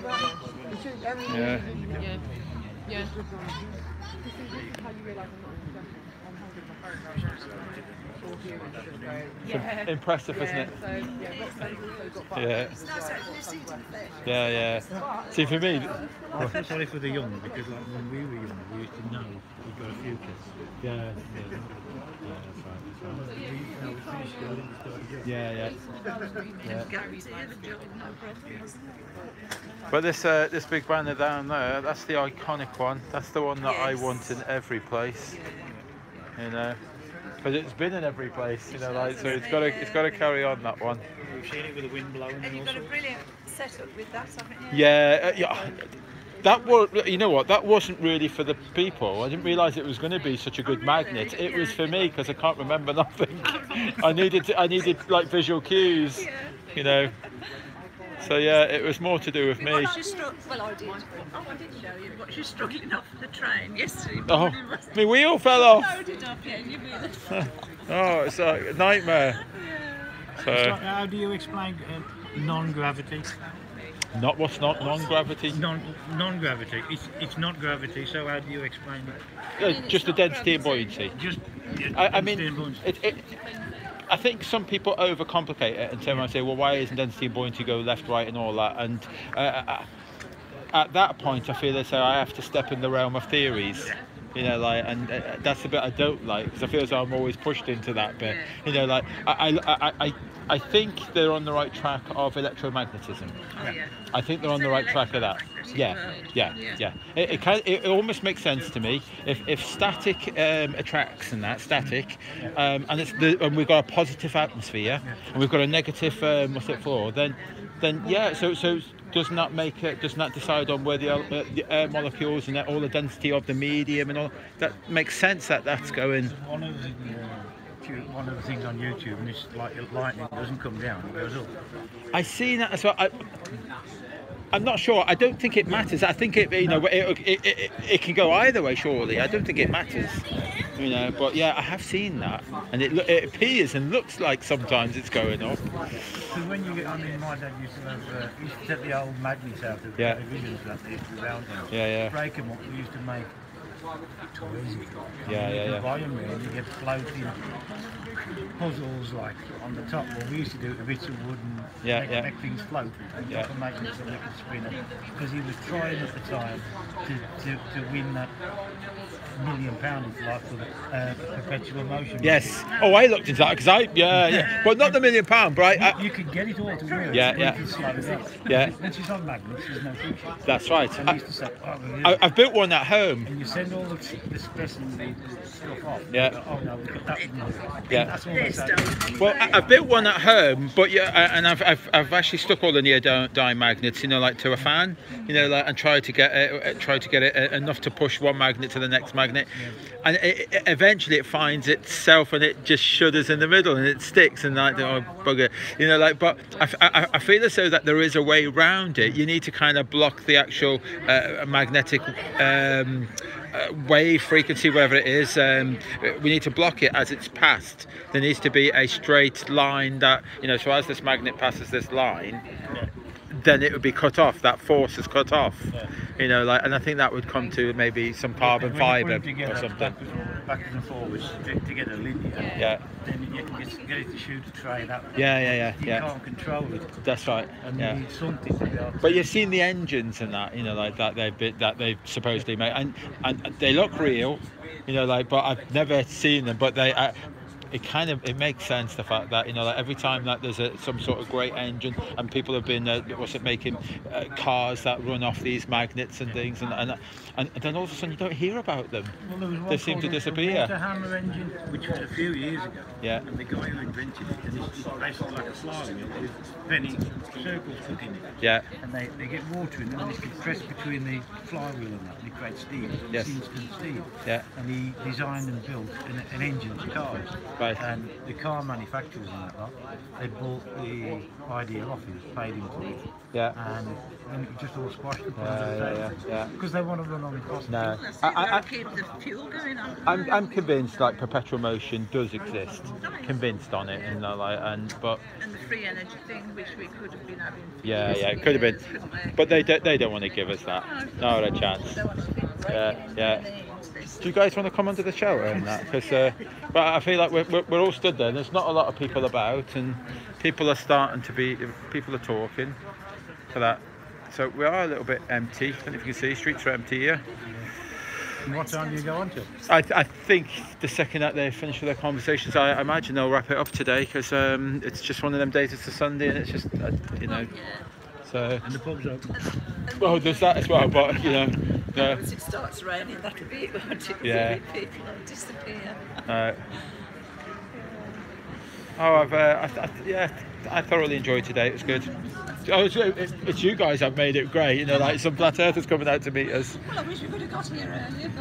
Yeah. It's impressive, isn't it? Yeah. See, for me, I feel sorry for the young, because like when we were young, we used to know we got a few kids. Yeah, But this big banner down there, that's the iconic one. That's the one that I want in every place. You know, because it's been in every place. You know, like, so it's got to carry on, that one. We've seen it with the wind blowing. And you've got a brilliant setup with that, haven't you? Yeah. That was, you know what, that wasn't really for the people. I didn't realise it was going to be such a good magnet. It was for me because I can't remember nothing. I needed like visual cues, you know. So yeah, it was more to do with me. Well, I did show you, but you're struggling off the train yesterday. Oh, my wheel fell off. Loaded up, yeah, you really. Oh, it's a nightmare. So how do you explain non-gravity? Not what's not non-gravity? Non-gravity. It's not gravity. So how do you explain it? Just the density and buoyancy. Just I mean, I think some people overcomplicate it and turn around and say, well, why isn't density and buoyancy go left, right, and all that? And at that point, I feel as though I have to step in the realm of theories. You know, like, and that's the bit I don't like, because I feel as though I'm always pushed into that bit. You know, like, I think they're on the right track of electromagnetism. I think they're on the right track of that. Yeah. It almost makes sense to me. If static attracts and that static, and we've got a positive atmosphere and we've got a negative what's it for? Then yeah. So doesn't that decide on where the air molecules and all the density of the medium and all that makes sense that's going. One of the things on YouTube, and it's like lightning doesn't come down, it goes up. I see that as well. I'm not sure. I don't think it matters. I think it can go either way. Surely, I don't think it matters. You know, but yeah, I have seen that, and it appears and looks like sometimes it's going up. Because when you get, I mean, my dad used to take the old magnets out of the televisions that they used to round them, break them up. We used to make toys. You buy them and you get floating puzzles like on the top. Well, we used to do it with bits of wood and make things float and put magnets so they could spin them. Because he was trying at the time to win that £1 million, if you like, for the perpetual motion. Yes. Oh, I looked into that because but not the £1 million, but you could get it all to work. Once it's on magnets, there's no future. That's right. So I used to say, I've built one at home. And you send all the stress and the stuff off. Oh no, we've got that one. That's all I say. Well, I've built one at home, but and I've actually stuck all the neodymium magnets, you know, like to a fan, you know, like, and tried to get it enough to push one magnet to the next magnet, and eventually it finds itself and it just shudders in the middle and it sticks and like, oh bugger, you know, like. But I feel as though that there is a way around it. You need to kind of block the actual magnetic wave frequency, whatever it is. We need to block it as it's passed. There needs to be a straight line that, you know, so as this magnet passes this line, then it would be cut off. That force is cut off. You know, like, and I think that would come to maybe some carbon fibre or something. Backwards and forwards to get a linear. Then you can get it to shoot a train out. You can't control it. That's right. And you need something to be able to. But you've seen the engines and that, you know, like that they've supposedly made, and they look real, you know, like. But I've never seen them. But they. It makes sense, the fact that, you know, like every time that there's some sort of great engine and people have been making cars that run off these magnets and things, and then all of a sudden you don't hear about them. Well, they seem to disappear. The hammer engine, which was a few years ago, and the guy who invented it, and it's basically like a flywheel with penny circles put in it. And they get water in them and they press between the flywheel and that, and it creates steam. It's instant steam. And he designed and built an engine for cars. And the car manufacturers and that lot, they bought the idea off him, paid him for it. And then it just all squashed the plans. Because they want to run on the cost. No. Keep the fuel going on. I'm convinced like perpetual motion does exist. Convinced on it, and and the free energy thing, which we could have been having. It could have been, but they don't want to give us that. Not a chance. Do you guys want to come under the shelter and that? Because, but I feel like we're all stood there. There's not a lot of people about, and people are talking for that. So we are a little bit empty. I don't know if you can see, streets are empty here. And what time do you go on to? I think the second that they finish with their conversations, I imagine they'll wrap it up today, because it's just one of them days. It's a Sunday, and it's just you know. So. And the pub's open. Well, there's that as well, but you know. Once it starts raining, that'll be it, won't it? People will disappear. I thoroughly enjoyed today. It was good. It's you guys have made it great. You know, like some flat earthers coming out to meet us. Well, I wish we could have got here earlier.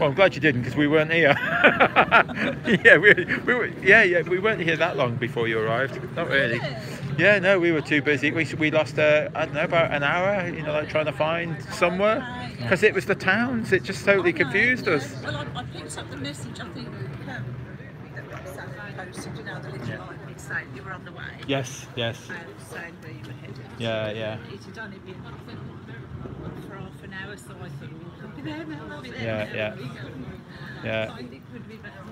Well, I'm glad you didn't, because we weren't here. We weren't here that long before you arrived. Not really. Yeah, no, we were too busy. We lost, I don't know, about an hour, you know, like trying to find somewhere, because it was the towns. It just totally confused us. Well, I picked up the message, I think, that Roxanne posted, you know, the little light saying you were on the way. Yes. And saying where you were headed. It had only been for half an hour, so I thought, we'll be there now, we'll be there now. So I think it would be better.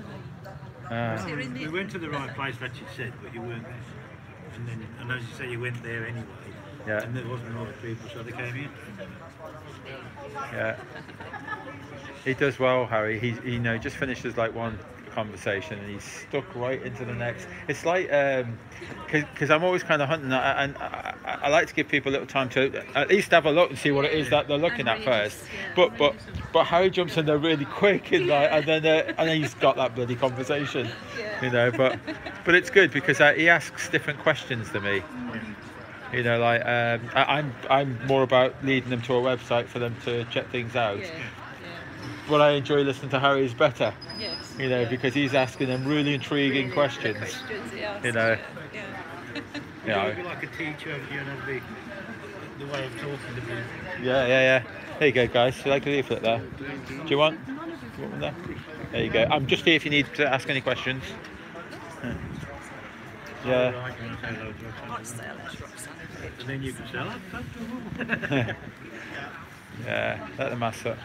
We went to the right place, that you said, but you weren't there. And as you say, you went there anyway. Yeah. And there wasn't a lot of people, so they came in. Yeah. He does well, Harry. He just finishes like one conversation and he's stuck right into the next. It's like because I'm always kind of hunting, and I like to give people a little time to at least have a look and see what it is that they're looking at first. But Harry jumps in there really quick and and then he's got that bloody conversation, But it's good because he asks different questions to me. I'm more about leading them to a website for them to check things out. But I enjoy listening to Harry's better, because he's asking them really intriguing questions. Yeah. Like a teacher, the way of talking to people. Yeah. There you go, guys. You like a leaflet there? Do you want one there? There you go. I'm just here if you need to ask any questions. Yeah. And then you can sell it. Yeah, let them ask that.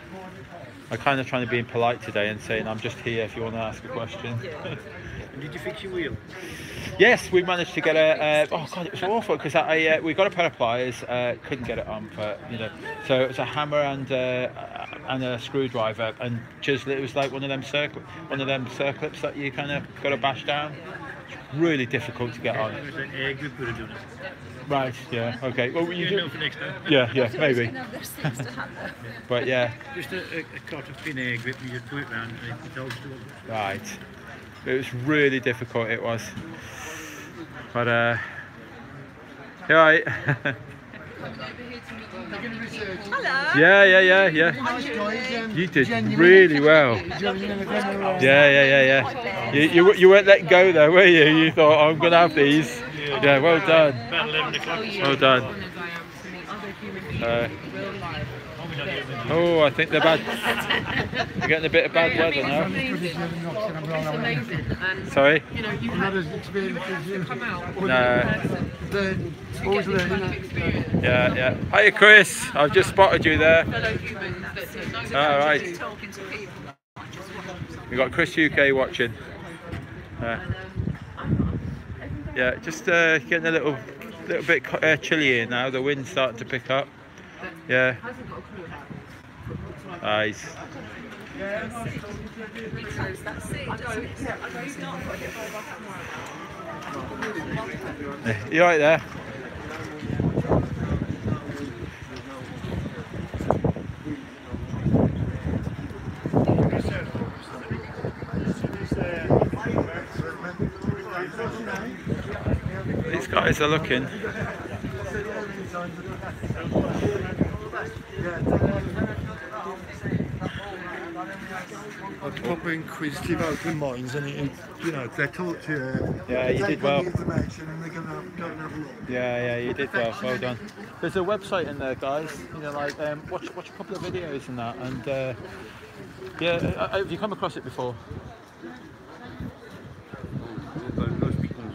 I'm kind of trying to be polite today and saying I'm just here if you want to ask a question. And did you fix your wheel? Yes, we managed to get oh god, it was awful because we got a pair of pliers, couldn't get it on, but so it was a hammer and a screwdriver and chisel. It was like one of them circlips that you kind of got to bash down. It's really difficult to get on. It was an air grip would have done it. Right, yeah, okay. Well, you do. Know for next time. Yeah, maybe. But yeah. Just a cut of thin air grip, you just put it round and it holds to it. Right. It was really difficult, it was. But, you alright? Hello. Yeah. You did really well. Yeah. You weren't letting go there, were you? You thought, I'm going to have these. Yeah, well done. About 11 o'clock. Well done. Oh, I think they're bad. We're getting a bit of bad weather now. Sorry? No. Yeah. Hiya, Chris. I've just spotted you there. All right. We've got Chris UK watching. Yeah, just getting a little bit chilly here now. The wind's starting to pick up. Yeah. Nice. You right there? These guys are looking. I'd proper inquisitive open minds and they talk to you. Yeah, you did well. And they're going to go and have a look. Yeah, you did well. Well done. There's a website in there, guys. Watch a couple of videos and that. And have you come across it before?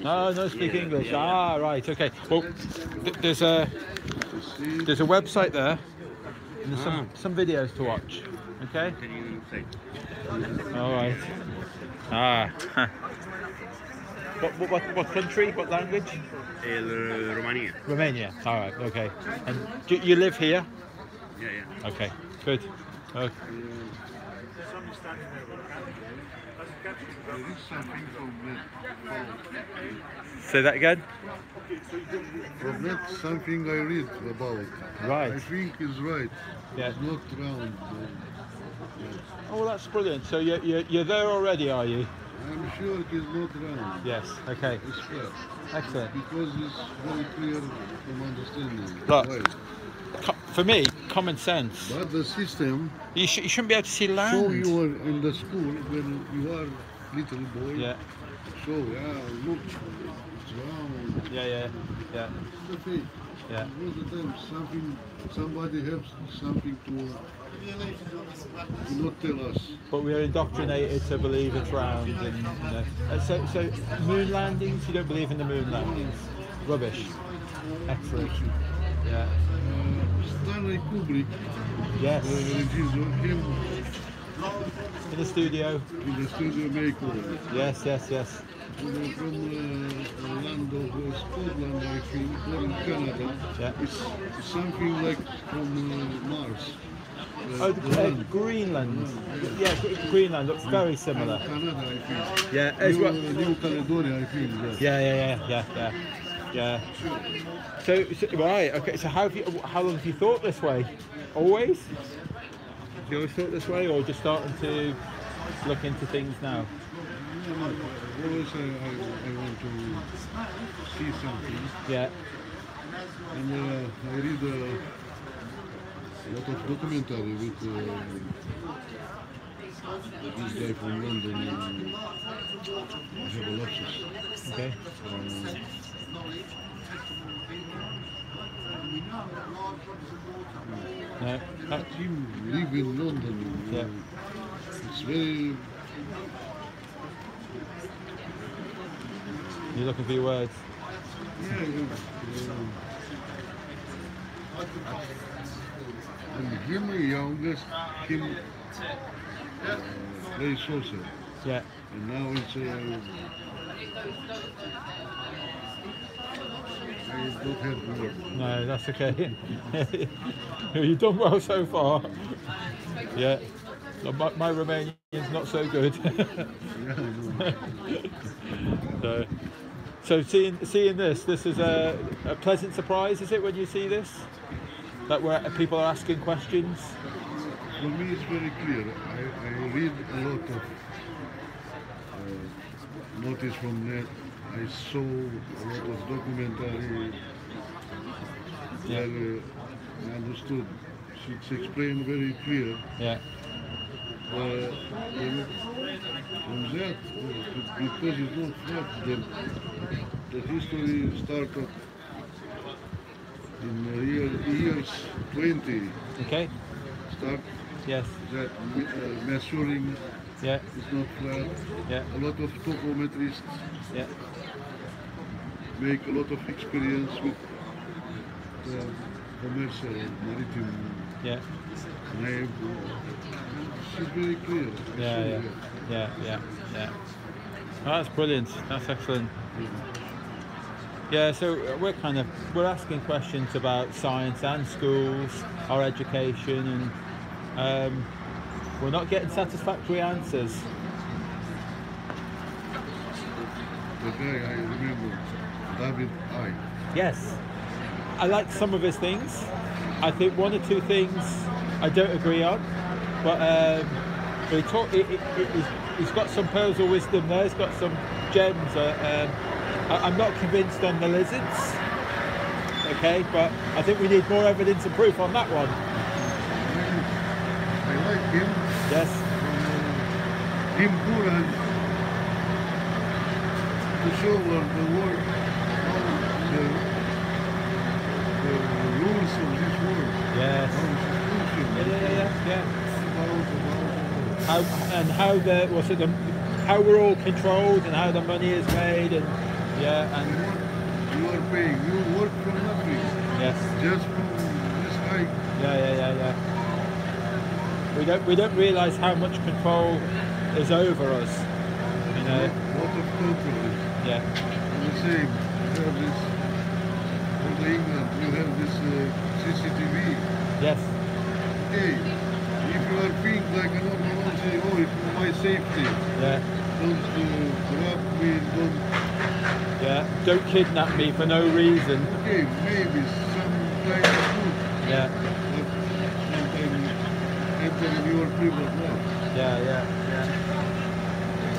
No speak English. Ah, right, okay. Well, there's a website there, and there's some videos to watch. Okay. All right. What country? What language? Romania. Romania. All right. Okay. And do you live here? Yeah. Okay. Good. Okay. Say that again? From that, something I read about. Right. I think is right. Yeah. It's not round. Oh, that's brilliant. So you're there already, are you? I'm sure it is not round. Yes. Okay. It's fair. Excellent. Because it's very clear from understanding. Look, right. For me, common sense. But the system. You shouldn't be able to see land. So you were in the school when you are little boy. Yeah. So look, it's round. Yeah. Okay. Yeah. Most of the time, somebody has something to not tell us. But we are indoctrinated to believe it's round, and so moon landings. You don't believe in the moon landings? Rubbish. Excellent. Yeah. Stanley Kubrick. Yes. in the studio. In the studio makeover. Yes, yes, yes. From land of Scotland, I think, or in Canada. Yeah. It's something like from Mars. Greenland. Yeah, Greenland looks very similar. Canada, I think. Yeah, as well. New Caledonia, I think. Yeah. So right, okay. So how long have you thought this way? Always? You always thought this way, or just starting to look into things now? Always I want to see something. Yeah. And I read a lot of documentary with this guy from London. I have a lapsus. Okay. No. Him live in London. Yeah. It's very. You're looking for your words. Yeah. And him, youngest, him plays salsa. Yeah. And now it's I don't have more. No, that's okay. You've done well so far. Yeah. My Romanian's not so good. So seeing this is a pleasant surprise, is it, when you see this? That where people are asking questions? For me it's very clear. I read a lot of notice from net. I saw a lot of documentary where I understood. It's explained very clear. Yeah. From that, because it's not flat, the history started in the years 20. Okay. Start. Yes. That measuring. Yeah. It's not flat. Yeah. A lot of topometrists. Yeah. Make a lot of experience with commercial maritime. Yeah. Name. It's very clear. Yeah. Oh, that's brilliant. That's excellent. Yeah, so we're asking questions about science and schools, our education, and we're not getting satisfactory answers. The guy I remember, David I. Yes, I like some of his things. I think one or two things I don't agree on, but he's got some pearls of wisdom there. He's got some gems. I'm not convinced on the lizards, okay, but I think we need more evidence and proof on that one. I like him. Yes. Him Courage to show the world the rules of this world. Yes. Yeah. How we're all controlled and how the money is made, and and you are paying. You work for nothing. Yes. Just from this height. Yeah. We don't realise how much control is over us. You know. A lot of control. Yeah. The same. You have this. In England, you have this CCTV. Yes. Hey, if you are being like a normal one, say, oh, it's for my safety. Yeah. Don't grab me, don't kidnap me for no reason. Okay, maybe some kind of food. Yeah. But sometimes enter your private life. Yeah.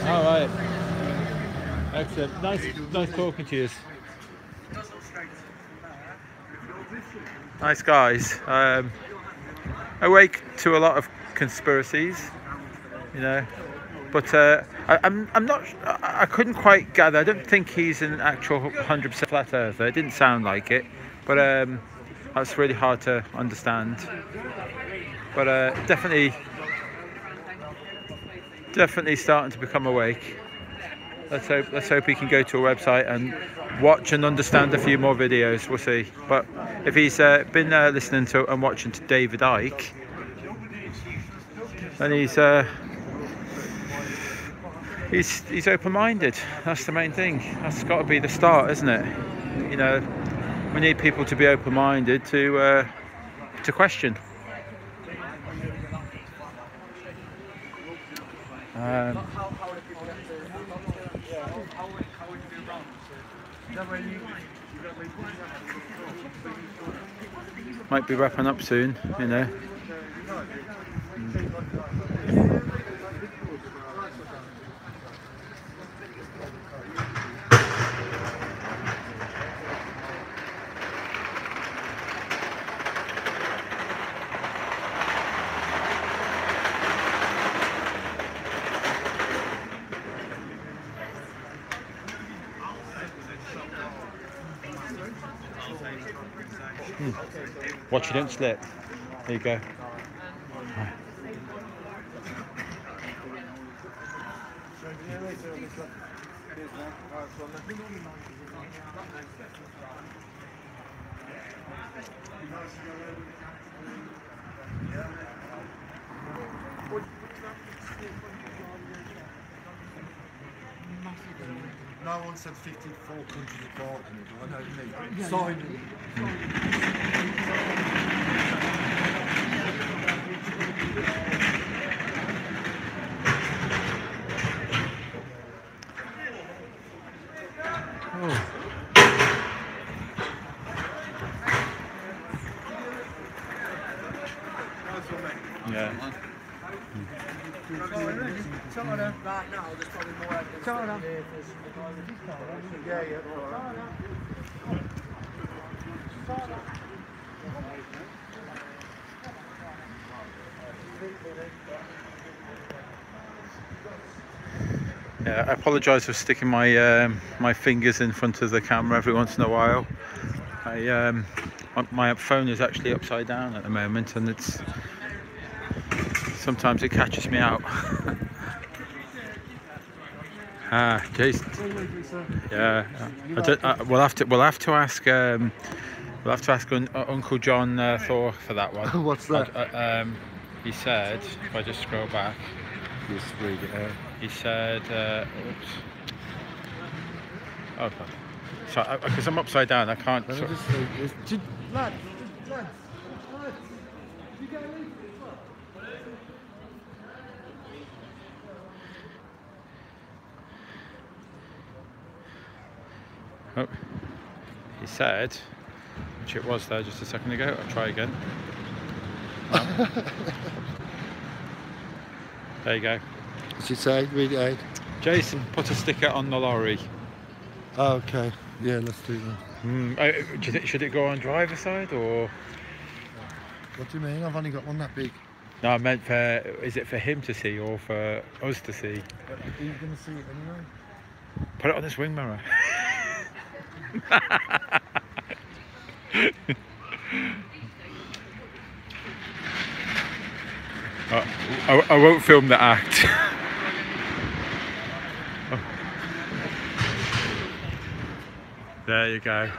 All right. Excellent. Nice talking to you. Nice guys. Awake to a lot of conspiracies, you know, but I'm not. I couldn't quite gather. I don't think he's an actual 100% flat earther. It didn't sound like it, but that's really hard to understand. But definitely starting to become awake. Let's hope he can go to a website and watch and understand a few more videos. We'll see. But if he's been listening to and watching to David Icke, then he's he's open-minded. That's the main thing. That's got to be the start, isn't it? You know, we need people to be open-minded to question. Might be wrapping up soon, you know. Watch you don't slip. There you go. No one said 54 countries apart, I know what you mean. Signing. Yeah. Yeah, I apologise for sticking my my fingers in front of the camera every once in a while. My phone is actually upside down at the moment, and it's sometimes it catches me out. Jason. Yeah, we'll have to ask Uncle John Thor for that one. What's that? He said, if I just scroll back, just read it out. He said, oops. Oh, so because I'm upside down, I can't. Oh, he said, which it was there just a second ago. I'll try again. There you go. What's it say? Read it out. Jason, put a sticker on the lorry. Oh, okay. Yeah, let's do that. Do you think, should it go on driver's side or? What do you mean? I've only got one that big. No, I meant for. Is it for him to see or for us to see? Are you going to see it anyway? Put it on his wing mirror. I won't film the act. There you go.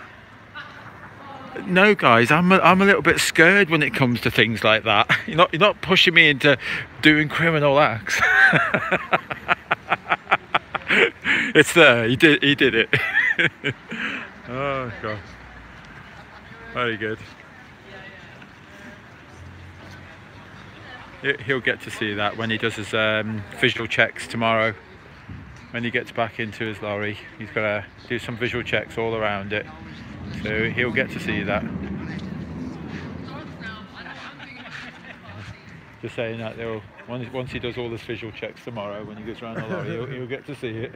No, guys, I'm a little bit scared when it comes to things like that. You're not pushing me into doing criminal acts. It's there. He did it. Oh God. Very good. He'll get to see that when he does his visual checks tomorrow. When he gets back into his lorry, he's got to do some visual checks all around it. So he'll get to see that. Just saying that once he does all his visual checks tomorrow, when he goes around the lorry, he'll get to see it.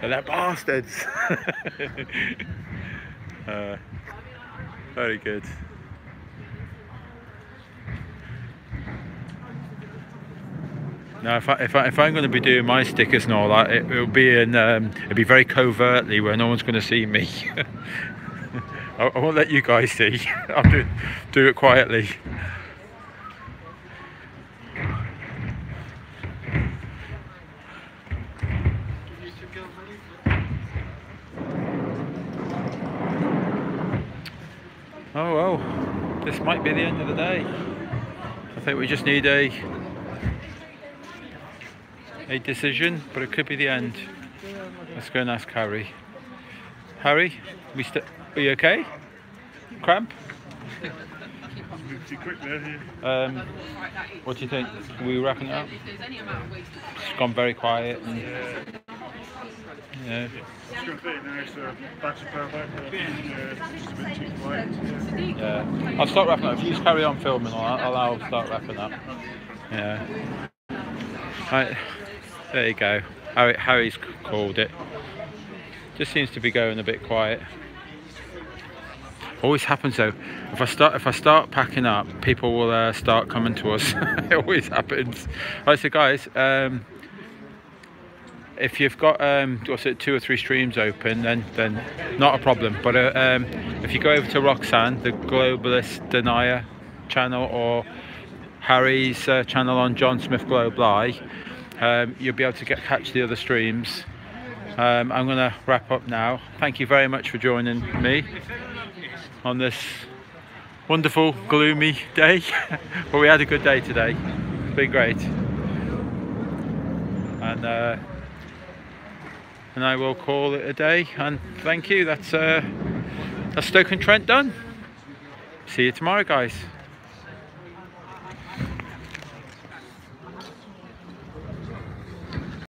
So they're bastards. Very good. Now, if I'm going to be doing my stickers and all that, it'll be very covertly where no one's going to see me. I won't let you guys see. I'll do it quietly. Oh well, this might be the end of the day. I think we just need a a decision, but it could be the end. Let's go and ask Harry. Harry, are you okay? Cramp? Moved too quick there. What do you think? Are we wrapping it up? It's gone very quiet. And, yeah. It's going to be nice. Battery power back. Just a bit too quiet. Yeah. I'll start wrapping up. If you just carry on filming, I'll start wrapping up. Yeah. Right. There you go. Harry's called it. Just seems to be going a bit quiet. Always happens though. If I start packing up, people will start coming to us. It always happens. Right, so guys, if you've got 2 or 3 streams open, then not a problem. But if you go over to Roxanne, the Globalist Denier channel, or Harry's channel on John Smith Globe Live, you'll be able to catch the other streams. I'm going to wrap up now. Thank you very much for joining me on this wonderful gloomy day. But we had a good day today. It's been great. And I will call it a day. And thank you. That's Stoke and Trent done. See you tomorrow, guys.